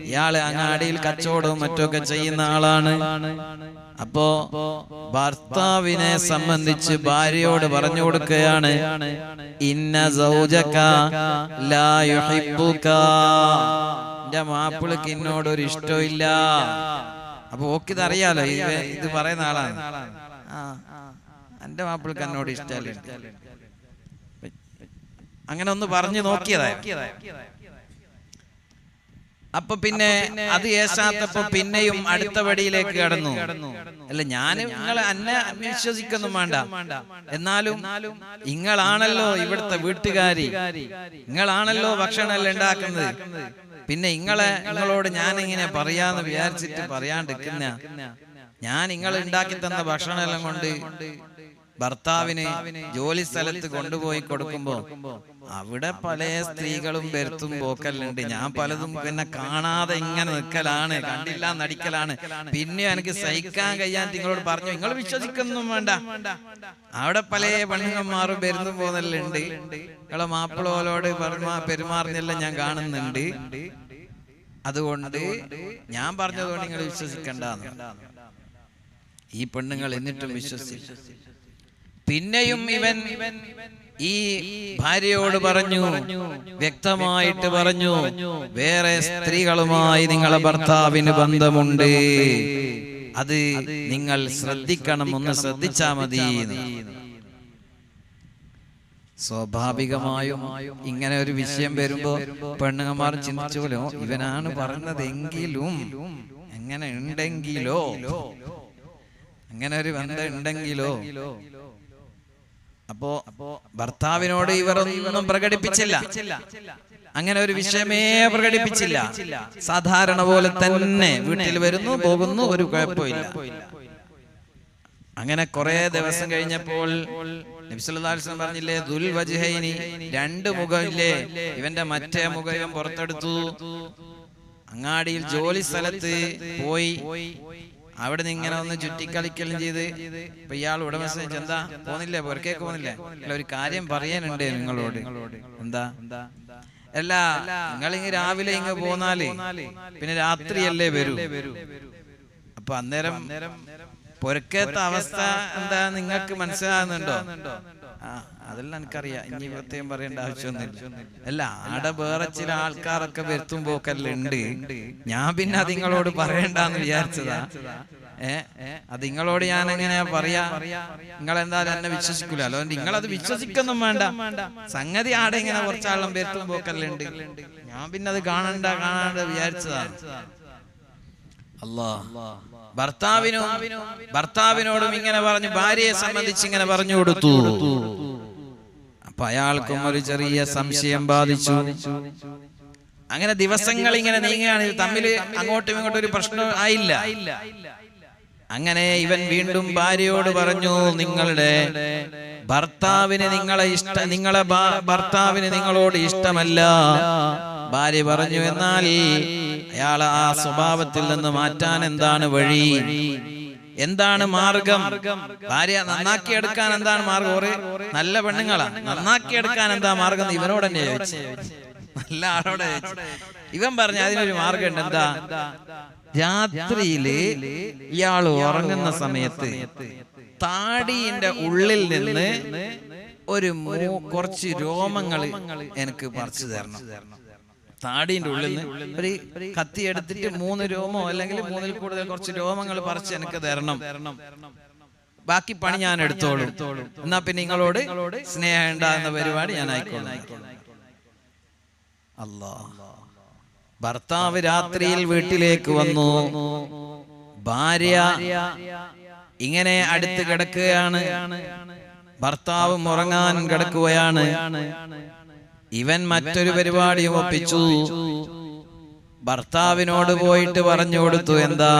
ഇയാള് അങ്ങാടിയിൽ കച്ചവടവും മറ്റൊക്കെ ചെയ്യുന്ന ആളാണ്. അപ്പോ ഭർത്താവിനെ സംബന്ധിച്ച് ഭാര്യയോട് പറഞ്ഞു കൊടുക്കുകയാണ്, ഇന്ന സൗജക ലാ യുഹിബ്ബുക, എന്റെ മാപ്പിളക്ക് എന്നോട് ഒരു ഇഷ്ടമില്ല. അപ്പൊ ഓക്കിത് അറിയാലോ, ഇത് പറയുന്ന ആളാണ്. എന്റെ മാപ്പിളക്ക് എന്നോട് ഇഷ്ടമല്ല. അങ്ങനെ ഒന്ന് പറഞ്ഞു നോക്കിയതായിരുന്നു. അപ്പൊ പിന്നെ അത് ഏശാത്തപ്പോ പിന്നെയും അടുത്ത വടിയിലേക്ക് കടന്നു. അല്ല, ഞാൻ നിങ്ങളെ എന്നെ വിശ്വസിക്കൊന്നും വേണ്ട, എന്നാലും നിങ്ങളാണല്ലോ ഇവിടുത്തെ വീട്ടുകാരി, നിങ്ങളാണല്ലോ ഭക്ഷണം എല്ലാം ഉണ്ടാക്കുന്നത്. പിന്നെ നിങ്ങളോട് ഞാൻ ഇങ്ങനെ പറയാന്ന് വിചാരിച്ചിട്ട് പറയാണ്ടിരിക്കുന്ന, ഞാൻ നിങ്ങൾ ഉണ്ടാക്കി തന്ന ഭക്ഷണം എല്ലാം കൊണ്ട് ഭർത്താവിന് ജോലി സ്ഥലത്ത് കൊണ്ടുപോയി കൊടുക്കുമ്പോ അവിടെ പല സ്ത്രീകളും വരുത്തും പോക്കല്ലുണ്ട്. ഞാൻ പലതും പിന്നെ കാണാതെ ഇങ്ങനെ നിൽക്കലാണ്, കണ്ടില്ല നടിക്കലാണ്. പിന്നെ എനിക്ക് സഹിക്കാൻ കഴിയാൻ നിങ്ങളോട് പറഞ്ഞു, നിങ്ങൾ വിശ്വസിക്കൊന്നും വേണ്ട, അവിടെ പല പെണ്ണുങ്ങന്മാരും വരുന്നു പോകുന്നല്ലുണ്ട്. നിങ്ങളെ മാപ്പിളോലോട് പെരുമാറുന്നെല്ലാം ഞാൻ കാണുന്നുണ്ട്. അതുകൊണ്ട് ഞാൻ പറഞ്ഞതുകൊണ്ട് നിങ്ങൾ വിശ്വസിക്കണ്ട. ഈ പെണ്ണുങ്ങൾ എന്നിട്ടും വിശ്വസിച്ചു. പിന്നെയും ഇവൻ ഈ ഭാര്യയോട് പറഞ്ഞു, വ്യക്തമായിട്ട് പറഞ്ഞു, വേറെ സ്ത്രീകളുമായി നിങ്ങളെ ഭർത്താവിന് ബന്ധമുണ്ട്, അത് നിങ്ങൾ ശ്രദ്ധിക്കണം, ഒന്ന് ശ്രദ്ധിച്ചാ മതി. സ്വാഭാവികമായും ഇങ്ങനെ ഒരു വിഷയം വരുമ്പോ പെണ്ണുങ്ങന്മാർ ചിന്തിച്ചോലോ, ഇവനാണ് പറഞ്ഞതെങ്കിലും എങ്ങനെ ഉണ്ടെങ്കിലോ, അങ്ങനെ ഒരു ബന്ധം ഉണ്ടെങ്കിലോ. അപ്പോ ഭർത്താവിനോട് ഇവരൊന്നും പ്രകടിപ്പിച്ചില്ല, അങ്ങനെ ഒരു വിഷയമേ പ്രകടിപ്പിച്ചില്ല. സാധാരണ പോലെ തന്നെ വീട്ടിൽ വരുന്നു പോകുന്നു, ഒരു കുഴപ്പമില്ല. അങ്ങനെ കുറെ ദിവസം കഴിഞ്ഞപ്പോൾ നബി സല്ലല്ലാഹു അലൈഹി വസല്ലം പറഞ്ഞില്ലേ, ദുൽ വജ്ഹൈനി, രണ്ട് മുഖമില്ലേ, ഇവന്റെ മറ്റേ മുഖം ഇവൻ പുറത്തെടുത്തു. അങ്ങാടിയിൽ ജോലി സ്ഥലത്ത് പോയി അവിടെ നിന്ന് ഇങ്ങനെ ഒന്ന് ചുറ്റിക്കളിക്കലും ചെയ്ത്. ഇപ്പൊ ഇയാൾ ഉടമസ്ഥ എന്താ പോന്നില്ലേ, പുറക്കേക്ക് പോന്നില്ലേ? അല്ല, ഒരു കാര്യം പറയാനുണ്ട് നിങ്ങളോട്. എന്താ? അല്ല, നിങ്ങളിങ്ങ് രാവിലെ ഇങ്ങ് പോന്നാല് പിന്നെ രാത്രിയല്ലേ വരൂ. അപ്പൊ അന്നേരം പൊരക്കേത്ത അവസ്ഥ എന്താ നിങ്ങൾക്ക് മനസ്സിലാകുന്നുണ്ടോ? അതെല്ലാം എനിക്കറിയാം, ഇനി പ്രത്യേകം പറയേണ്ട ആവശ്യമൊന്നുമില്ല. അല്ല, ആടെ വേറെ ചില ആൾക്കാരൊക്കെ വരുത്തുമ്പോക്കല്ലേ ഉണ്ട്. ഞാൻ പിന്നെ അത് നിങ്ങളോട് പറയണ്ടെന്ന് വിചാരിച്ചതാ. അത് നിങ്ങളോട് ഞാൻ എങ്ങനെയാ പറയാ? നിങ്ങൾ എന്തായാലും എന്നെ വിശ്വസിക്കൂല. അതുകൊണ്ട് നിങ്ങളത് വിശ്വസിക്കൊന്നും വേണ്ട. സംഗതി ആടെ ഇങ്ങനെ കുറച്ചാളും വരുത്തുമ്പോക്കല്ലേ ഉണ്ട്. ഞാൻ പിന്നെ അത് കാണാണ്ട് വിചാരിച്ചതാണ്. ഭർത്താവിനോടും ഇങ്ങനെ പറഞ്ഞു, ഭാര്യയെ സംബന്ധിച്ച് ഇങ്ങനെ പറഞ്ഞു കൊടുത്തു. അപ്പൊ അയാൾക്കും ഒരു ചെറിയ സംശയം ബാധിച്ചു. അങ്ങനെ ദിവസങ്ങൾ ഇങ്ങനെ നീങ്ങുകയാണ്, തമ്മിൽ അങ്ങോട്ടും ഇങ്ങോട്ടും ഒരു പ്രശ്നം ആയില്ല. അങ്ങനെ ഇവൻ വീണ്ടും ഭാര്യയോട് പറഞ്ഞു, നിങ്ങളുടെ ഭർത്താവിന് നിങ്ങളെ ഭർത്താവിന് നിങ്ങളോട് ഇഷ്ടമല്ല. ഭാര്യ പറഞ്ഞു, എന്നാൽ അയാളെ ആ സ്വഭാവത്തിൽ നിന്ന് മാറ്റാൻ എന്താണ് വഴി, എന്താണ് മാർഗം? ഭാര്യ നന്നാക്കിയെടുക്കാൻ എന്താണ് മാർഗം? നല്ല പെണ്ണുങ്ങളാ, നന്നാക്കിയെടുക്കാൻ എന്താ മാർഗം? ഇവനോട് തന്നെ ചോദിച്ചു, നല്ല ആളോട് ചോദിച്ചു. ഇവൻ പറഞ്ഞു അതിനൊരു മാർഗം ഉണ്ട്. എന്താ? രാത്രിയില് ഇയാള് ഉറങ്ങുന്ന സമയത്ത് താടിന്റെ ഉള്ളിൽ നിന്ന് കുറച്ച് രോമങ്ങൾ എനിക്ക് പറിച്ചു തരണം. താടിന്റെ ഉള്ളിൽ നിന്ന് ഒരു കത്തി എടുത്തിട്ട് 3 രോമോ അല്ലെങ്കിൽ 3-ൽ കൂടുതൽ കുറച്ച് രോമങ്ങൾ പറിച്ച് എനിക്ക് തരണം. ബാക്കി പണി ഞാൻ എടുത്തോളൂ. എന്നാ പിന്നെ നിങ്ങളോട് സ്നേഹം ഉണ്ടാകുന്ന പരിപാടി ഞാൻ ആയിക്കോളൂ. അല്ലാഹ്. ഭർത്താവ് രാത്രിയിൽ വീട്ടിലേക്ക് വന്നു. ഭാര്യ ഇങ്ങനെ അടുത്ത് കിടക്കുകയാണ്. ഭർത്താവ് ഉറങ്ങാൻ കിടക്കുകയാണ്. ഇവൻ മറ്റൊരു പരിപാടി ഒപ്പിച്ചു. ഭർത്താവിനോട് പോയിട്ട് പറഞ്ഞു കൊടുത്തു, എന്താ,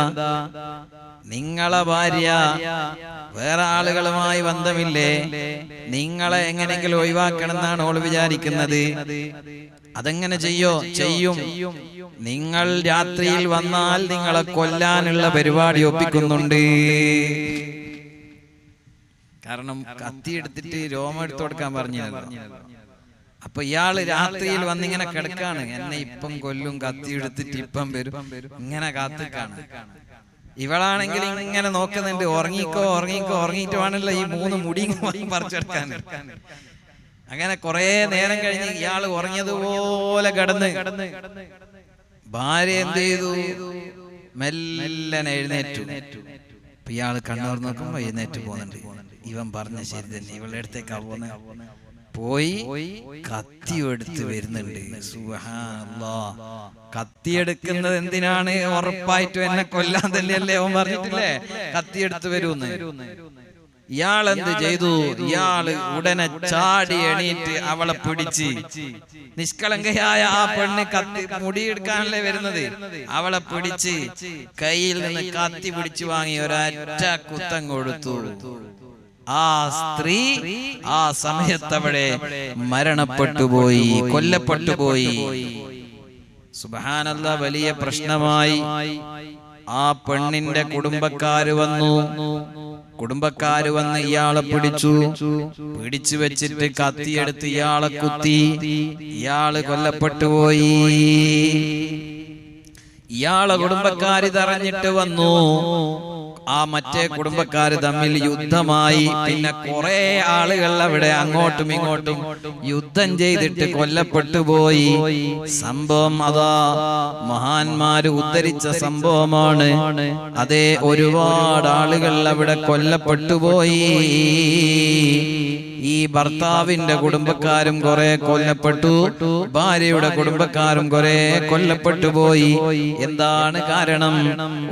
നിങ്ങളെ ഭാര്യ വേറെ ആളുകളുമായി ബന്ധമില്ലേ, നിങ്ങളെ എങ്ങനെയെങ്കിലും ഒഴിവാക്കണം എന്നാണ് ഓൾ വിചാരിക്കുന്നത്. അതെങ്ങനെ ചെയ്യും. നിങ്ങൾ രാത്രിയിൽ വന്നാൽ നിങ്ങളെ കൊല്ലാനുള്ള പരിപാടി ഒപ്പിക്കുന്നുണ്ട്. കാരണം കത്തി എടുത്തിട്ട് രോമം എടുത്തു കൊടുക്കാൻ പറഞ്ഞല്ലോ. അപ്പൊ ഇയാള് രാത്രിയിൽ വന്നിങ്ങനെ കിടക്കാണ്, എന്നെ ഇപ്പം കൊല്ലും, കത്തി എടുത്തിട്ട് ഇപ്പം വരും, ഇങ്ങനെ കാത്തിക്കാണ്. ഇവളാണെങ്കിൽ ഇങ്ങനെ നോക്കുന്നുണ്ട്, ഉറങ്ങിക്കോ ഉറങ്ങിയിട്ട് വേണല്ലോ ഈ 3 മുടി പറിച്ചെടുക്കാൻ. അങ്ങനെ കുറെ നേരം കഴിഞ്ഞ് ഇയാള് ഉറങ്ങിയതുപോലെ കിടന്ന് ഭാര്യ എന്ത് ചെയ്തു, മെല്ലനെ എഴുന്നേറ്റു. ഇയാള് കണ്ണൂർ നോക്കുമ്പോ എഴുന്നേറ്റ് പോകുന്നുണ്ട്. ഇവൻ പറഞ്ഞ ശരി തന്നെ, ഇവളുടെ അടുത്തേക്കാ പോകുന്നത്. പോയി കത്തിയെടുത്ത് വരുന്നുണ്ട്. സുബ്ഹാനല്ലാഹ്. കത്തിയെടുക്കുന്നത് എന്തിനാണ്? ഉറപ്പായിട്ടും എന്നെ കൊല്ലാൻ തന്നെയല്ലേ അവൻ പറഞ്ഞിട്ടില്ലേ, കത്തിയെടുത്ത് വരൂന്ന്. ഇയാളെന്ത് ചെയ്തു? ഇയാള് ഉടനെ ചാടി എണീറ്റ് അവളെ പിടിച്ച്, നിഷ്കളങ്കയായ ആ പെണ്ണ് കത്തി മുടിയെടുക്കാനല്ലേ വരുന്നത്, അവളെ പിടിച്ച് കയ്യിൽ നിന്ന് കത്തി പിടിച്ചു വാങ്ങി ഒരൊറ്റ കുത്തം കൊടുത്തു. ആ സ്ത്രീ ആ സമയത്തവിടെ മരണപ്പെട്ടുപോയി, കൊല്ലപ്പെട്ടുപോയി. സുബ്ഹാനല്ലാഹ്. വലിയ പ്രശ്നമായി. ആ പെണ്ണിന്റെ കുടുംബക്കാര് വന്ന് ഇയാളെ പിടിച്ചു വെച്ചിട്ട് കത്തിയെടുത്ത് ഇയാളെ കുത്തി. ഇയാള് കൊല്ലപ്പെട്ടുപോയി. ഇയാളെ കുടുംബക്കാര് തറഞ്ഞിട്ട് വന്നു. ആ മറ്റേ കുടുംബക്കാര് തമ്മിൽ യുദ്ധമായി. പിന്നെ കുറെ ആളുകൾ അവിടെ അങ്ങോട്ടും ഇങ്ങോട്ടും യുദ്ധം ചെയ്തിട്ട് കൊല്ലപ്പെട്ടു പോയി. സംഭവം അതാ മഹാന്മാര് ഉദ്ധരിച്ച സംഭവമാണ്. അതേ, ഒരുപാട് ആളുകൾ അവിടെ കൊല്ലപ്പെട്ടു പോയി. ഈ ഭർത്താവിന്റെ കുടുംബക്കാരും കുറെ കൊല്ലപ്പെട്ടു, ഭാര്യയുടെ കുടുംബക്കാരും കുറെ കൊല്ലപ്പെട്ടു പോയി. എന്താണ് കാരണം?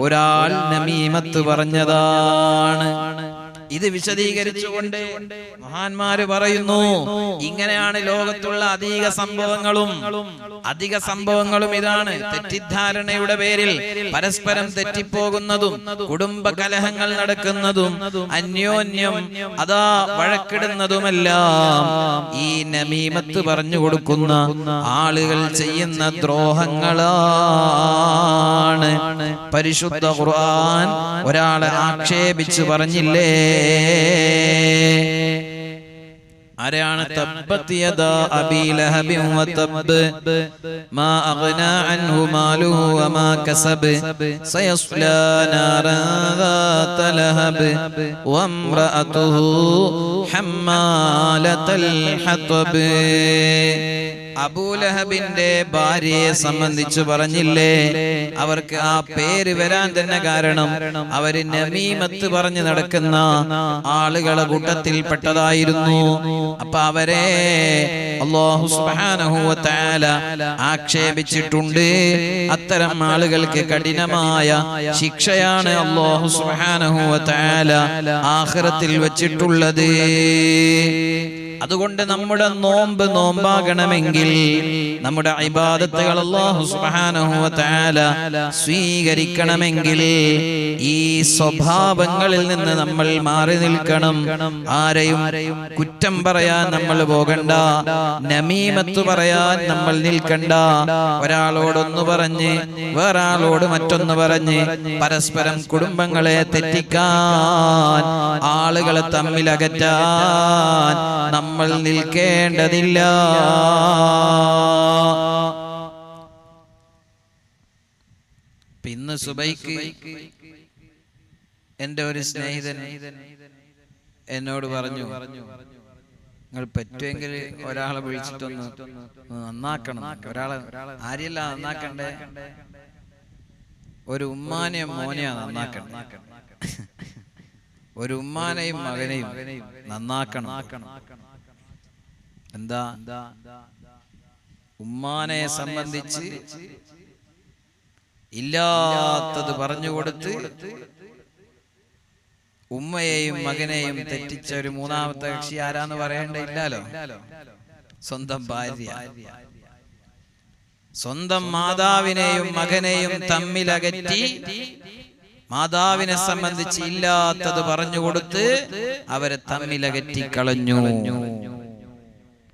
ഒരാൾ നമീമത്ത് പറഞ്ഞതാണ്. ഇത് വിശദീകരിച്ചുകൊണ്ട് മഹാന്മാര് പറയുന്നു, ഇങ്ങനെയാണ് ലോകത്തുള്ള അധിക സംഭവങ്ങളും ഇതാണ്. തെറ്റിദ്ധാരണയുടെ പേരിൽ പരസ്പരം തെറ്റിപ്പോകുന്നതും കുടുംബ കലഹങ്ങൾ നടക്കുന്നതും അന്യോന്യം അതാ വഴക്കിടുന്നതുമെല്ലാം ഈ നമീമത്ത് പറഞ്ഞു കൊടുക്കുന്ന ആളുകൾ ചെയ്യുന്ന ദ്രോഹങ്ങളാണ്. പരിശുദ്ധ ഖുർആൻ ഒരാളെ ആക്ഷേപിച്ചു പറഞ്ഞില്ലേ, ആരാണ്? തബ്ബത് യദാ അബീ ലഹബിൻ വതബ്ബ് മാ അഗ്നാ അൻഹു മാലുഹു വമാ കസബ് സയസ്ലാ നാരാൻ ദാത ലഹബ് വംറഅതുഹു ഹമ്മാലതൽ ഹതബ്. അബൂലഹബിന്റെ ഭാര്യയെ സംബന്ധിച്ച് പറഞ്ഞില്ലേ, അവർക്ക് ആ പേര് വരാൻ തന്നെ കാരണം അവര് നമീമത്ത് പറഞ്ഞു നടക്കുന്ന ആളുകളെ കൂട്ടത്തിൽപ്പെട്ടതായിരുന്നു. അപ്പൊ അവരെ അല്ലാഹു സുബ്ഹാനഹു വ തആല ആക്ഷേപിച്ചിട്ടുണ്ട്. അത്തരം ആളുകൾക്ക് കഠിനമായ ശിക്ഷയാണ് അല്ലാഹു സുബ്ഹാനഹു വ തആല ആഖിറത്തിൽ വെച്ചിട്ടുള്ളത്. അതുകൊണ്ട് നമ്മുടെ നോമ്പാകണമെങ്കിൽ, നമ്മുടെ ഇബാദത്തുകൾ അല്ലാഹു സുബ്ഹാനഹു വ തആല സ്വീകരിക്കണമെങ്കിൽ ഈ സ്വഭാവങ്ങളിൽ നിന്ന് നമ്മൾ മാറി നിൽക്കണം. ആരെയും കുറ്റം പറയാൻ നമ്മൾ പോകണ്ട, നമീമത്ത് പറയാൻ നമ്മൾ നിൽക്കണ്ട. ഒരാളോടൊന്ന് പറഞ്ഞ് വേറൊരാളോട് മറ്റൊന്ന് പറഞ്ഞ് പരസ്പരം കുടുംബങ്ങളെ തെറ്റിക്കാൻ, ആളുകളെ തമ്മിൽ അകറ്റാൻ നമ്മൾ നിൽക്കേണ്ടതില്ല. ഇന്ന് സുബൈക്ക് എൻ്റെ ഒരു സ്നേഹിതൻ എന്നോട് പറഞ്ഞു, നിങ്ങൾ പറ്റുമെങ്കിൽ ഒരാളെ വിളിച്ചിട്ടൊന്ന് നന്നാക്കണം. ഒരാളെ ആരെയല്ല നന്നാക്കണ്ടേ, ഒരു ഉമ്മാനെയും മോനെയാണ് നന്നാക്കണ്ടേ, ഒരു ഉമ്മാനെയും മകനെയും നന്നാക്കണം. എന്താ? ഉമ്മാനെ സംബന്ധിച്ച് ഇല്ലാത്തത് പറഞ്ഞുകൊടുത്ത് ഉമ്മയെയും മകനെയും തെറ്റിച്ച ഒരു മൂന്നാമത്തെ കക്ഷി ആരാന്ന് പറയേണ്ടതില്ലല്ലോ, സ്വന്തം ഭാര്യ. സ്വന്തം മാതാവിനെയും മകനെയും തമ്മിലകറ്റി മാതാവിനെ സംബന്ധിച്ച് ഇല്ലാത്തത് പറഞ്ഞുകൊടുത്ത് അവരെ തമ്മിലകറ്റി കളഞ്ഞു.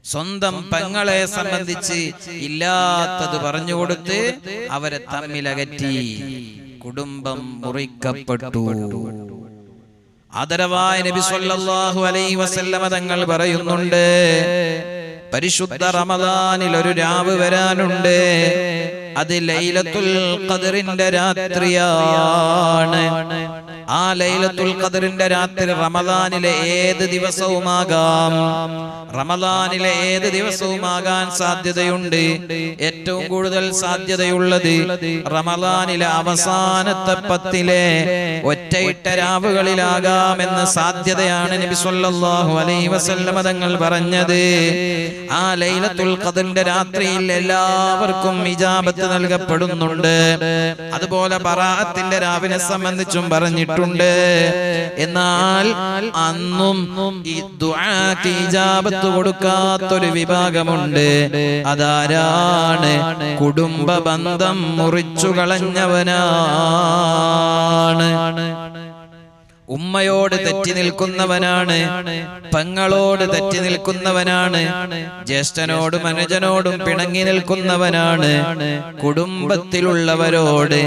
സ്വന്തം പെങ്ങളെ സംബന്ധിച്ച് ഇല്ലാത്തത് പറഞ്ഞുകൊടുത്ത് അവരെ തമ്മിലകറ്റി. കുടുംബം മുറിക്കപ്പെട്ടു. ആദരവായ നബി സല്ലല്ലാഹു അലൈഹി വസല്ലമ തങ്ങൾ പറയുന്നുണ്ട്, പരിശുദ്ധ റമദാനിൽ ഒരു രാവ് വരാനുണ്ട്, അത് ലൈലത്തുൽ ഖദ്റിന്റെ രാത്രിയാണ്. ആ ലൈലത്തുൽ ഖദ്റിന്റെ രാത്രി റമദാനിലെ ഏത് ദിവസവുമാകാം. റമദാനിലെ ഏത് ദിവസവുമാകാൻ സാധ്യതയുണ്ട്. ഏറ്റവും കൂടുതൽ സാധ്യതയുള്ളത് റമദാനിലെ അവസാനത്തെ 10 ഒറ്റയിട്ട രാവുകളിലാകാമെന്ന് സാധ്യതയാണ് നബി സല്ലല്ലാഹു അലൈഹി വസല്ലമ തങ്ങൾ പറഞ്ഞത്. ആ ലൈലത്തുൽ ഖദ്റിന്റെ രാത്രിയിൽ എല്ലാവർക്കും ഇജാബത്ത് നൽകപ്പെടുന്നുണ്ട്. അതുപോലെ ബറാഅത്തിന്റെ രാവിനെ സംബന്ധിച്ചും പറഞ്ഞിട്ടുണ്ട്. എന്നാൽ അന്നും ഈ ദുആക്ക് ഇജാബത്ത് കൊടുക്കാത്തൊരു വിഭാഗമുണ്ട്. അതാരാണ്? കുടുംബ ബന്ധം മുറിച്ചു കളഞ്ഞവനാണ്. ഉമ്മയോട് തെറ്റി നിൽക്കുന്നവനാണ്, പെങ്ങളോട് തെറ്റി നിൽക്കുന്നവനാണ്, ജ്യേഷ്ഠനോടും അനുജനോടും പിണങ്ങി നിൽക്കുന്നവനാണ്. കുടുംബത്തിലുള്ളവരോട്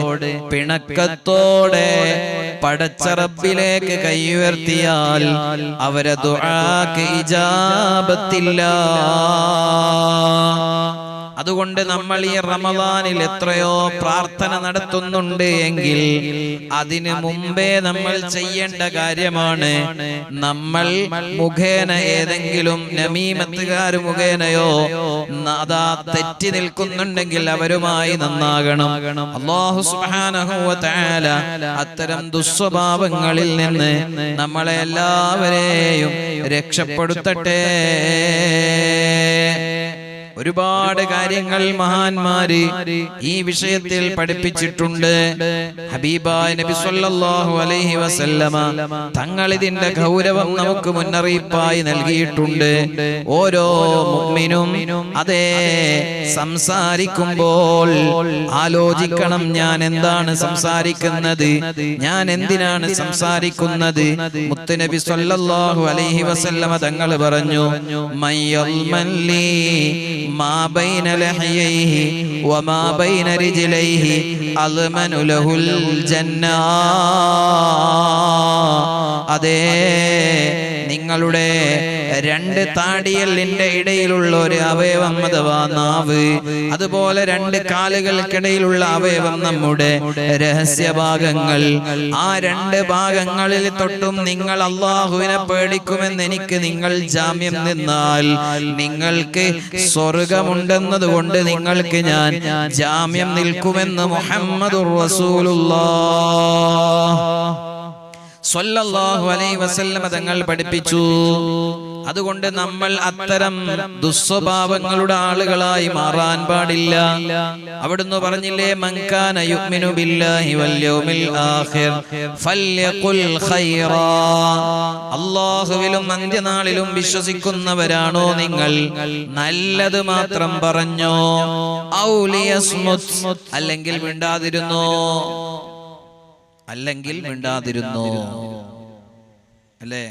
പിണക്കത്തോടെ പടച്ച റബ്ബിലേക്ക് കൈ ഉയർത്തിയാൽ അവരെ ദുആക്ക് ഇജാബത്തില്ല. അതുകൊണ്ട് നമ്മൾ ഈ റമദാനിൽ എത്രയോ പ്രാർത്ഥന നടത്തുന്നുണ്ട് എങ്കിൽ അതിനു മുമ്പേ നമ്മൾ ചെയ്യേണ്ട കാര്യമാണ്, നമ്മൾ മുഖേന ഏതെങ്കിലും നമീമത്തുകാർ മുഖേനയോ അതാ തെറ്റി നിൽക്കുന്നുണ്ടെങ്കിൽ അവരുമായി നന്നാകണം. അല്ലാഹു സുബ്ഹാനഹു വ തആല അത്തരം ദുസ്വഭാവങ്ങളിൽ നിന്ന് നമ്മളെ എല്ലാവരെയും രക്ഷപ്പെടുത്തട്ടെ. ഒരുപാട് കാര്യങ്ങൾ മഹാന്മാര് ഈ വിഷയത്തിൽ പഠിപ്പിച്ചിട്ടുണ്ട്. ഹബീബായ നബി സല്ലല്ലാഹു അലൈഹി വസല്ലമ തങ്ങൾ ഇതിന്റെ ഗൗരവം നമുക്ക് മുന്നറിയിപ്പായി നൽകിയിട്ടുണ്ട്. ഓരോ മുഅ്മിനും അതേ സംസാരിക്കുമ്പോൾ ആലോചിക്കണം, ഞാൻ എന്താണ് സംസാരിക്കുന്നത്, ഞാൻ എന്തിനാണ് സംസാരിക്കുന്നത്. മുത്തുനബി സല്ലല്ലാഹു അലൈഹി വസല്ലമ തങ്ങൾ പറഞ്ഞു, മയ്യൽമല്ലി മാ ബൈന ലഹയൈഹി വമാ ബൈന റിജ്ലൈഹി അൽമനു ലഹുൽ ജന്ന. അതേ, നിങ്ങളുടെ 2 താടിയലിന്റെ ഇടയിലുള്ള ഒരു അവയവം അഥവാ നാവ്, അതുപോലെ 2 കാലുകൾക്കിടയിലുള്ള അവയവം നമ്മുടെ രഹസ്യഭാഗങ്ങൾ. ആ 2 ഭാഗങ്ങളിൽ തൊട്ടും നിങ്ങൾ അല്ലാഹുവിനെ പേടിക്കുമെന്ന് എനിക്ക് നിങ്ങൾ ജാമ്യം നിന്നാൽ നിങ്ങൾക്ക് സ്വർഗമുണ്ടെന്നതുകൊണ്ട് നിങ്ങൾക്ക് ഞാൻ ജാമ്യം നിൽക്കുമെന്ന് മുഹമ്മദുർ റസൂലുള്ളാഹ് സ്വല്ലല്ലാഹു അലൈഹി വസല്ലം തങ്ങൾ പഠിപ്പിച്ചു. അതുകൊണ്ട് നമ്മൾ അത്തരം ദുസ്വഭാവങ്ങളുടെ ആളുകളായി മാറാൻ പാടില്ല. അവിടുന്ന് പറഞ്ഞില്ലേ, മൻ കാന യുഅ്മിനു ബില്ലാഹി വൽ യൗമിൽ ആഖിർ ഫൽയഖുൽ ഖൈറാ. അല്ലാഹുവിലും അന്ത്യനാളിലും വിശ്വസിക്കുന്നവരാണോ നിങ്ങൾ, നല്ലത് മാത്രം പറഞ്ഞോ. ഔ ലിയസ്മുത്, അല്ലെങ്കിൽ മിണ്ടാതിരുന്നോ, അല്ലെങ്കിൽ മിണ്ടാതിരുന്നോ. അല്ലേ,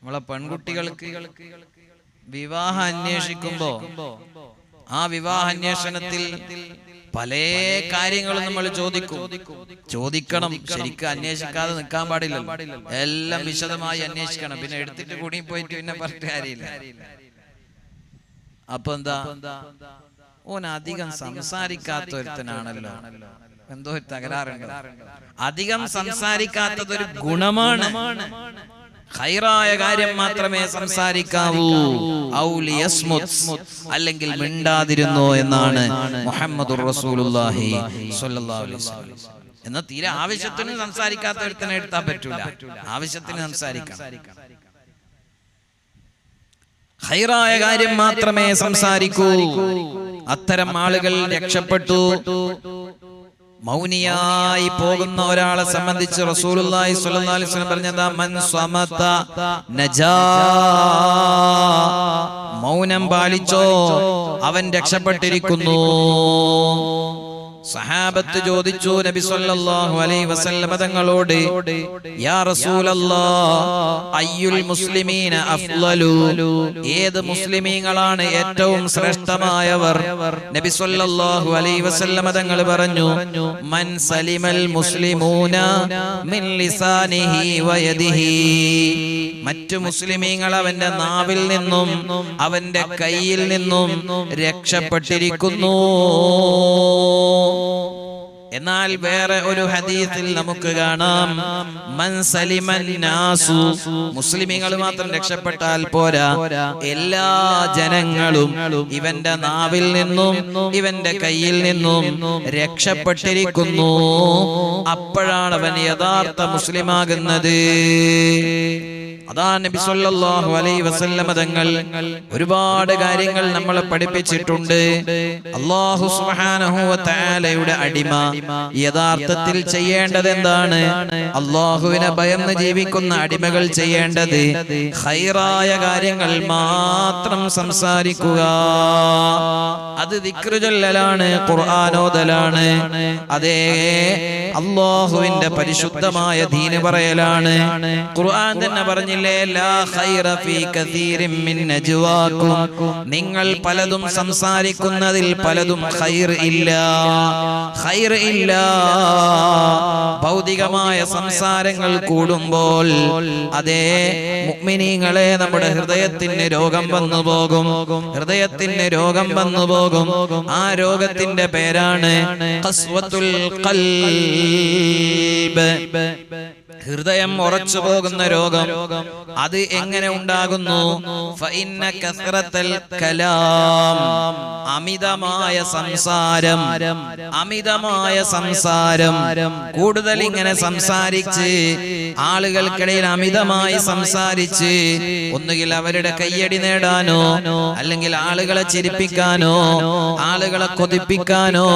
നമ്മളെ പെൺകുട്ടികൾക്ക് വിവാഹം അന്വേഷിക്കുമ്പോ ആ വിവാഹ അന്വേഷണത്തിൽ പല കാര്യങ്ങളും നമ്മൾ ചോദിക്കണം. ശരിക്കും അന്വേഷിക്കാതെ നിൽക്കാൻ പാടില്ല, എല്ലാം വിശദമായി അന്വേഷിക്കണം. പിന്നെ എടുത്തിട്ട് കൂടി പോയിട്ട് പിന്നെ പറഞ്ഞിട്ട് കാര്യമില്ല. അപ്പൊ എന്താ, ഓൻ അധികം സംസാരിക്കാത്ത ഒരുത്തനാണല്ലോ, എന്തോ ഒരു തകരാറുണ്ട്. അധികം സംസാരിക്കാത്തതൊരു ഗുണമാണ്. ഖൈറായ കാര്യം മാത്രമേ സംസാരിക്കാവൂ. ഔ ലിയസ്മുത്, അല്ലെങ്കിൽ മിണ്ടാതിരുന്നോ എന്നാണ് മുഹമ്മദുർ റസൂലുള്ളാഹി സ്വല്ലല്ലാഹു അലൈഹി വസല്ലം. എന്നാൽ തീരെ ആവശ്യത്തിന് സംസാരിക്കാത്ത ഒരുത്തനെ എടുത്താൻ പറ്റൂല, ആവശ്യത്തിന് സംസാരിക്കാം. ഖൈറായ കാര്യം മാത്രമേ സംസാരിക്കൂ. അത്തരം ആളുകൾ രക്ഷപ്പെട്ടു. മൗനിയായി പോകുന്ന ഒരാളെ സംബന്ധിച്ച് റസൂലുള്ളാഹി സ്വല്ലല്ലാഹു അലൈഹി വസല്ലം പറഞ്ഞതാ, മൻ സമത നജാ. മൗനം പാലിച്ചോ അവൻ രക്ഷപ്പെട്ടിരിക്കുന്നു. സഹാബത്ത് ചോദിച്ചു നബി സല്ലല്ലാഹു അലൈഹി വസല്ലം തങ്ങളോട്, യാ റസൂലല്ലാഹ് അയ്യുൽ മുസ്ലിമീന അഫ്ളലു, ഏത് മുസ്ലിമീങ്ങളാണ് ഏറ്റവും ശ്രേഷ്ഠമായവർ? നബി സല്ലല്ലാഹു അലൈഹി വസല്ലം തങ്ങൾ പറഞ്ഞു, മൻ സലിമൽ മുസ്ലിമൂന മിൻ ലിസാനിഹി വയദിഹി, മറ്റു മുസ്ലിമീങ്ങൾ അവന്റെ നാവിൽ നിന്നും അവന്റെ കയ്യിൽ നിന്നും രക്ഷപ്പെട്ടിരിക്കുന്നു. എന്നാൽ വേറെ ഒരു ഹദീസിൽ നമുക്ക് കാണാം, മൻ സലിമൻ നാസു, മുസ്ലിമീങ്ങൾ മാത്രം രക്ഷപ്പെട്ടാൽ പോരാ, എല്ലാ ജനങ്ങളും ഇവന്റെ നാവിൽ നിന്നും ഇവന്റെ കയ്യിൽ നിന്നും രക്ഷപ്പെട്ടിരിക്കുന്നു. അപ്പോഴാണ് അവൻ യഥാർത്ഥ മുസ്ലിമാകുന്നത്. അതാ നബി സല്ലല്ലാഹു അലൈഹി വസല്ലം തങ്ങൾ ഒരുപാട് കാര്യങ്ങൾ നമ്മളെ പഠിപ്പിച്ചിട്ടുണ്ട്. അല്ലാഹു സുബ്ഹാനഹു വ തആലയുടെ അടിമ യഥാർത്ഥത്തിൽ ചെയ്യേണ്ടത് എന്താണ്? അല്ലാഹുവിനെ ഭയന്ന് ജീവിക്കുന്ന അടിമകൾ ചെയ്യേണ്ടത് ഖൈറായ കാര്യങ്ങൾ മാത്രം സംസാരിക്കുക. അത് ദിക്ർ ചൊല്ലലാണ്, ഖുർആനോദലാണ്, അതേ അല്ലാഹുവിന്റെ പരിശുദ്ധമായ ദീൻ പറയലാണ്. ഖുർആൻ തന്നെ പറഞ്ഞില്ലേ, ലാ ഖൈറ ഫീ കസീരിൻ മിൻ നജ്വാകും, നിങ്ങൾ പലതും സംസാരിക്കുന്നതിൽ പലതും ഖൈർ ഇല്ല, ഖൈർ ഇല്ല. ഭൗതികമായ സംസാരങ്ങൾ കൂടുമ്പോൾ അതേ മുഅ്മിനീങ്ങളെ നമ്മുടെ ഹൃദയത്തിന് രോഗം വന്നു പോകും, ഹൃദയത്തിന് രോഗം വന്നു പോകും. ആ രോഗത്തിന്റെ പേരാണ് ഖസ്വത്തുൽ ഖൽബ്, ഹൃദയം ഉറച്ചു പോകുന്ന രോഗം. അത് എങ്ങനെ ഉണ്ടാകുന്നു? ഫഇന്ന കസ്റത്തൽ കലാം, അമിതമായ സംസാരം, അമിതമായ സംസാരം, കൂടുതൽ ഇങ്ങനെ സംസാരിച്ച് ആളുകൾക്കിടയിൽ അമിതമായി സംസാരിച്ച് ഒന്നുകിൽ അവരുടെ കയ്യടി നേടാനോ അല്ലെങ്കിൽ ആളുകളെ ചിരിപ്പിക്കാനോ ആളുകളെ കൊതിപ്പിക്കാനോ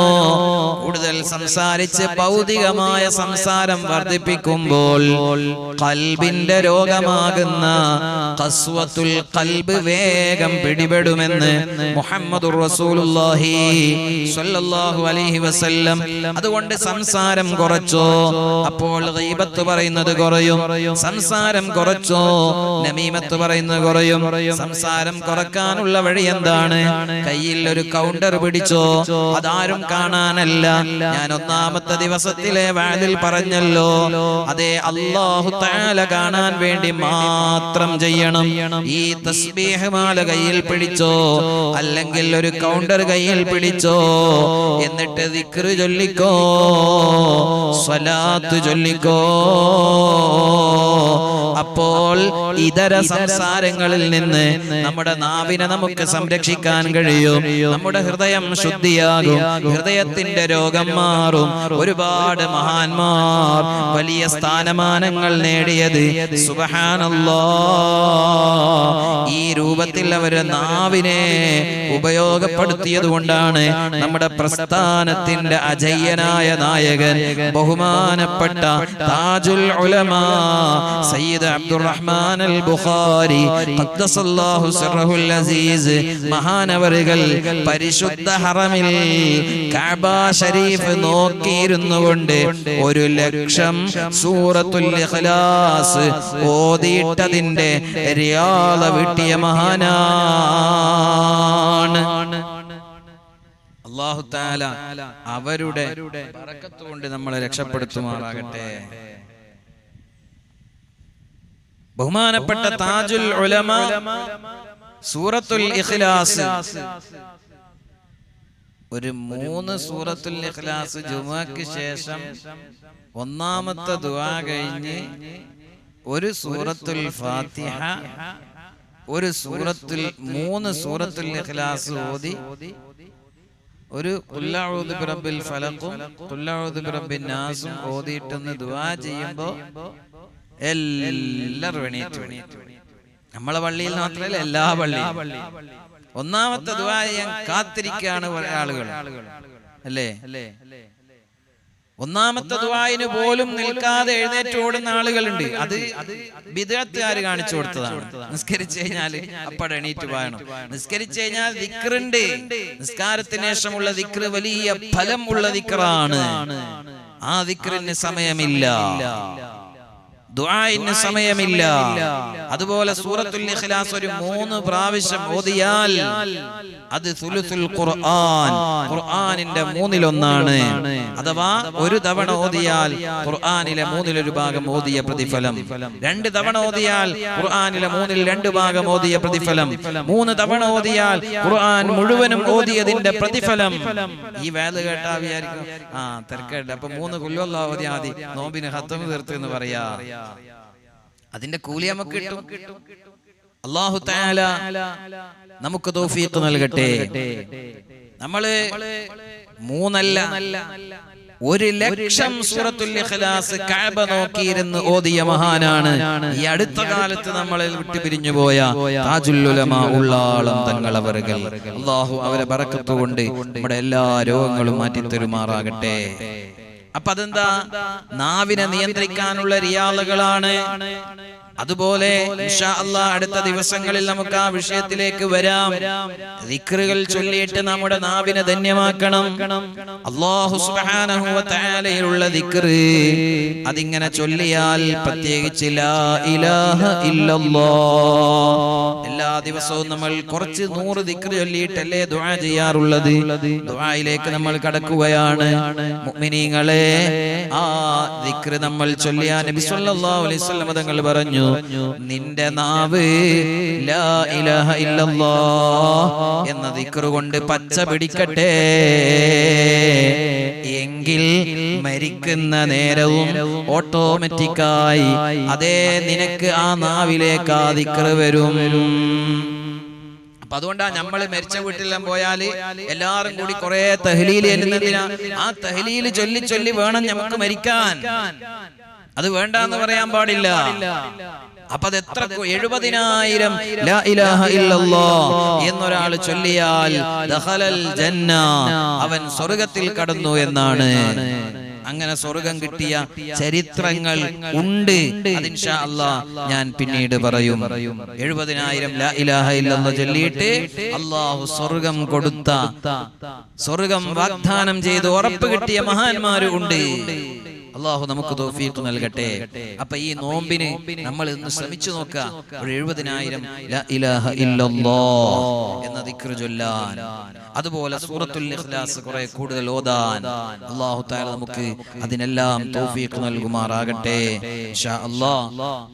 കൂടുതൽ സംസാരിച്ച് ഭൗതികമായ സംസാരം വർദ്ധിപ്പിക്കുമ്പോൾ ഖൽബിന്റെ രോഗമാകുന്ന ഖസ്വത്തുൽ ഖൽബ് വേഗം പിടിപെടുമെന്ന് മുഹമ്മദുർ റസൂലുള്ളാഹി സ്വല്ലല്ലാഹു അലൈഹി വസല്ലം. അതുകൊണ്ട് സംസാരം കുറച്ചോ, അപ്പോൾ ഗീബത്ത് പറയുന്നത് കുറയും. സംസാരം കുറച്ചോ, നമീമത്ത് പറയുന്നത് കുറയും. സംസാരം കുറക്കാനുള്ള വഴി എന്താണ്? കയ്യിൽ ഒരു കൗണ്ടർ പിടിച്ചോ, അതാരും കാണാനല്ല. ഞാൻ ഒന്നാമത്തെ ദിവസത്തിലെ വാദിൽ പറഞ്ഞല്ലോ, അതേ അല്ലാഹു തആല കാണാൻ വേണ്ടി മാത്രം ചെയ്യണം. ഈ തസ്ബീഹ് മാല കയ്യിൽ പിടിച്ചോ, അല്ലെങ്കിൽ ഒരു കൗണ്ടർ കയ്യിൽ പിടിച്ചോ, എന്നിട്ട് ദിക്ർ ചൊല്ലിക്കോ, സ്വലാത്ത് ചൊല്ലിക്കോ. അപ്പോൾ ഇതര സംസാരങ്ങളിൽ നിന്ന് നമ്മുടെ നാവിനെ നമുക്ക് സംരക്ഷിക്കാൻ കഴിയും. നമ്മുടെ ഹൃദയം ശുദ്ധിയാകും, ഹൃദയത്തിന്റെ രോഗം മാറും. ഒരുപാട് മഹാന്മാർ വലിയ സ്ഥാനമാനങ്ങൾ നേടിയത് സുബ്ഹാനല്ലാഹ് ഈ രൂപത്തിൽ അവർ നാവിനെ ഉപയോഗപ്പെടുത്തിയത് കൊണ്ടാണ്. നമ്മുടെ പ്രസ്ഥാനത്തിന്റെ അജയ്യനായ നായകൻ ബഹുമാനപ്പെട്ട താജുൽ ഉലമാ സയ്യിദ് അബ്ദുറഹ്മാൻ അൽ ബുഖാരി ഖദ്ദസല്ലാഹു സിർറഹുൽ അസീസ് മഹാനവറുകൾ പരിശുദ്ധ ഹറമിൽ കഅബ ശരീഫ് നോക്കിയിരുന്നുകൊണ്ട് 1,00,000 സൂറത്തുൽ ഇഖ്ലാസ് ഓതിയിട്ടതിന്റെ റിയാള വിട്ടിയ മഹാനാണ്. അല്ലാഹു തആല അവരുടെ ബറക്കത്ത് കൊണ്ട് നമ്മളെ രക്ഷപ്പെടുത്തുമാറാകട്ടെ. ബഹുമാനപ്പെട്ട താജുൽ ഉലമാ സൂറത്തുൽ ഇഖ്ലാസ്, ഒരു 3 സൂറത്തുൽ ഇഖ്ലാസ് ജുമുഅക്ക് ശേഷം ഒന്നാമത്തെ ദുആ കഴിഞ്ഞ് ഒരു സൂറത്തുൽ ഫാത്തിഹ, ഒരു സൂറത്തുൽ 3 സൂറത്തുൽ ഇഖ്ലാസ് ഓതി ഒരു ഖുൽ അഊദു ബിറബ്ബിൽ ഫലഖും ഖുൽ അഊദു ബിറബ്ബിൻ നാസും ഓതിയിട്ടെന്ന് ദുആ ചെയ്യുമ്പോൾ എല്ലാവരും എണീറ്റു. നമ്മളെ പള്ളിയിൽ മാത്രമല്ല, എല്ലാ പള്ളിയും ഒന്നാമത്തെ ദുആ ചെയ്യാൻ കാത്തിരിക്കുകയാണ് ആളുകൾ, അല്ലേ? ഒന്നാമത്തെ ദുആഇന് പോലും നിൽക്കാതെ എഴുന്നേറ്റ് ഓടുന്ന ആളുകളുണ്ട്. അത് ബിദ്അത്തുകാർ കാണിച്ചു കൊടുത്തതാണ്. നിസ്കരിച്ചു കഴിഞ്ഞാൽ അപ്പടെ എണീറ്റ് പോകണം. നിസ്കരിച്ചു കഴിഞ്ഞാൽ ദിക്റുണ്ട്. നിസ്കാരത്തിന് ശേഷമുള്ള ദിക്റ് വലിയ ഫലം ഉള്ള ദിക്റാണ്. ആ ദിക്റിന് സമയമില്ല, ദുആഇന് സമയമില്ല. അതുപോലെ സൂറത്തുൽ ഇഖ്ലാസ് ഒരു 3 പ്രാവശ്യം ഓതിയാൽ അത് സുലുസുൽ ഖുർആൻ, ഖുർആനിന്റെ 1/3. അഥവാ ഒരു തവണ ഓതിയാൽ ഖുർആനിലെ 1/3 ഭാഗം ഓതിയ പ്രതിഫലം, 2 തവണ ഓതിയാൽ ഖുർആനിലെ 1/2 ഭാഗം ഓതിയ പ്രതിഫലം, 3 തവണ ഓതിയാൽ ഖുർആൻ മുഴുവനും ഓതിയതിന്റെ പ്രതിഫലം. ഈ വേദ കേട്ടാ വിചാരിക്കും തിരക്കേണ്ട, അപ്പൊ 3 ഖുൽഹുവല്ലാഹു ഓതിയാ മതി, നോമ്പിന് ഖത്മ് തീർത്ത് എന്ന് പറയാ. അതിന്റെ കൂലി നമുക്ക് കിട്ടും. അല്ലാഹു തആല നമുക്ക് തൗഫീഖ് നൽകട്ടെ. നമ്മള് 3 അല്ല 1,00,000 സൂറത്തുൽ ഇഖ്ലാസ് കഅബ നോക്കിയിരുന്ന് ഓതിയ മഹാനാണ് ഈ അടുത്ത കാലത്ത് നമ്മളെ വിട്ടുപിരിഞ്ഞു പോയ താജുൽ ഉലമാ ഉള്ളാളം തങ്ങളവറുകൾ. അല്ലാഹു അവരെ ബറക്കത്ത് കൊണ്ട് നമ്മുടെ എല്ലാ രോഗങ്ങളും മാറ്റി തരുമാറാകട്ടെ. അപ്പൊ അതെന്താ? നാവിനെ നിയന്ത്രിക്കാനുള്ള റിയാദുകളാണ്. അതുപോലെ ഇൻഷാ അല്ലാഹ് അടുത്ത ദിവസങ്ങളിൽ നമുക്ക് ആ വിഷയത്തിലേക്ക് വരാം. ദിക്റുകൾ ചൊല്ലിയിട്ട് നമ്മുടെ നാവിനെ ധന്യമാക്കണം. അല്ലാഹു സുബ്ഹാനഹു വ തആലയുള്ള ദിക്ർ അതിങ്ങനെ ചൊല്ലിയാൽ, പ്രത്യേകിച്ച് ലാ ഇലാഹ ഇല്ലല്ലാഹ് എല്ലാ ദിവസവും നമ്മൾ കുറച്ച് 100 ദിക്ർ ചൊല്ലിയിട്ടല്ലേ ദുആ ചെയ്യാറുള്ളത്. ദുആയിലേക്ക് നമ്മൾ കടക്കുകയാണ്. മുഅ്മിനീങ്ങളെ, ആ ദിക്ർ നമ്മൾ ചൊല്ലിയ നബി സല്ലല്ലാഹു അലൈഹി വസല്ലം തങ്ങൾ പറഞ്ഞു, നിന്റെ നാവ് ലാ ഇലാഹ ഇല്ലല്ലാഹ് എന്ന ദിക്ർ കൊണ്ട് പച്ച പിടിക്കട്ടെ. എങ്കിൽ മരിക്കുന്ന നേരവും ഓട്ടോമാറ്റിക്കായി അതേ നിനക്ക് ആ നാവിലേക്ക് ആ ദിക്ർ വരും. അപ്പൊ അതുകൊണ്ടാ നമ്മള് മരിച്ച വീട്ടിലെല്ലാം പോയാല് എല്ലാരും കൂടി കുറെ തഹ്ലീൽ ചെല്ലുന്നതിനാ. ആ തഹ്ലീൽ ചൊല്ലി ചൊല്ലി വേണം നമുക്ക് മരിക്കാൻ. അത് വേണ്ടെന്ന് പറയാൻ പാടില്ല. അപ്പൊ അത് എത്ര 70,000 ലാ ഇലാഹ ഇല്ലല്ലാഹ് എന്നൊരാൾ ചൊല്ലിയാൽ ദഖലൽ ജന്ന, അവൻ സ്വർഗ്ഗത്തിൽ കടന്നു എന്നാണ്. അങ്ങനെ സ്വർഗ്ഗം കിട്ടിയ ചരിത്രങ്ങൾ ഉണ്ട്. അത് ഇൻഷാ അല്ലാഹ് ഞാൻ പിന്നീട് പറയും. 70,000 ലാ ഇലാഹ ഇല്ലല്ലാഹ് ചൊല്ലിയിട്ട് അല്ലാഹു സ്വർഗ്ഗം കൊടുത്ത, സ്വർഗ്ഗം വാഗ്ദാനം ചെയ്ത് ഉറപ്പ് കിട്ടിയ മഹാന്മാരും ഉണ്ട്. അല്ലാഹു നമുക്ക് തൗഫീഖ് നൽകട്ടെ. അപ്പൊ ഈ നോമ്പിന് നമ്മൾ ഇന്ന് ശ്രമിച്ചു നോക്കുക, ഒരു 70,000 ലാ ഇലാഹ ഇല്ലല്ലാഹ് എന്ന ദിക്ർ ചൊല്ലാൻ, അതുപോലെ സൂറത്തുൽ ഇഖ്ലാസ് കുറെ കൂടുതൽ ഓതാൻ. അല്ലാഹു തആല നമുക്ക് അതിനെല്ലാം തൗഫീഖ് നൽകുമാറാകട്ടെ. ഇൻഷാ അല്ലാഹ്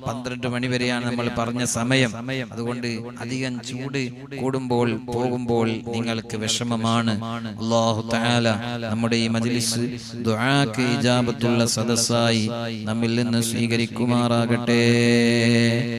12 മണി വരെയാണ് നമ്മൾ പറഞ്ഞ സമയം. അതുകൊണ്ട് അധികം ചൂട് കൂടുമ്പോൾ പോകുമ്പോൾ നിങ്ങൾക്ക് വിഷമമാണ്. അല്ലാഹു തആല നമ്മുടെ ഈ മജ്ലിസ് ദുആക്ക് ഇജാബത്തുള്ള സദസ്സായി നമ്മിൽ നിന്ന് സ്വീകരിക്കുമാറാകട്ടെ.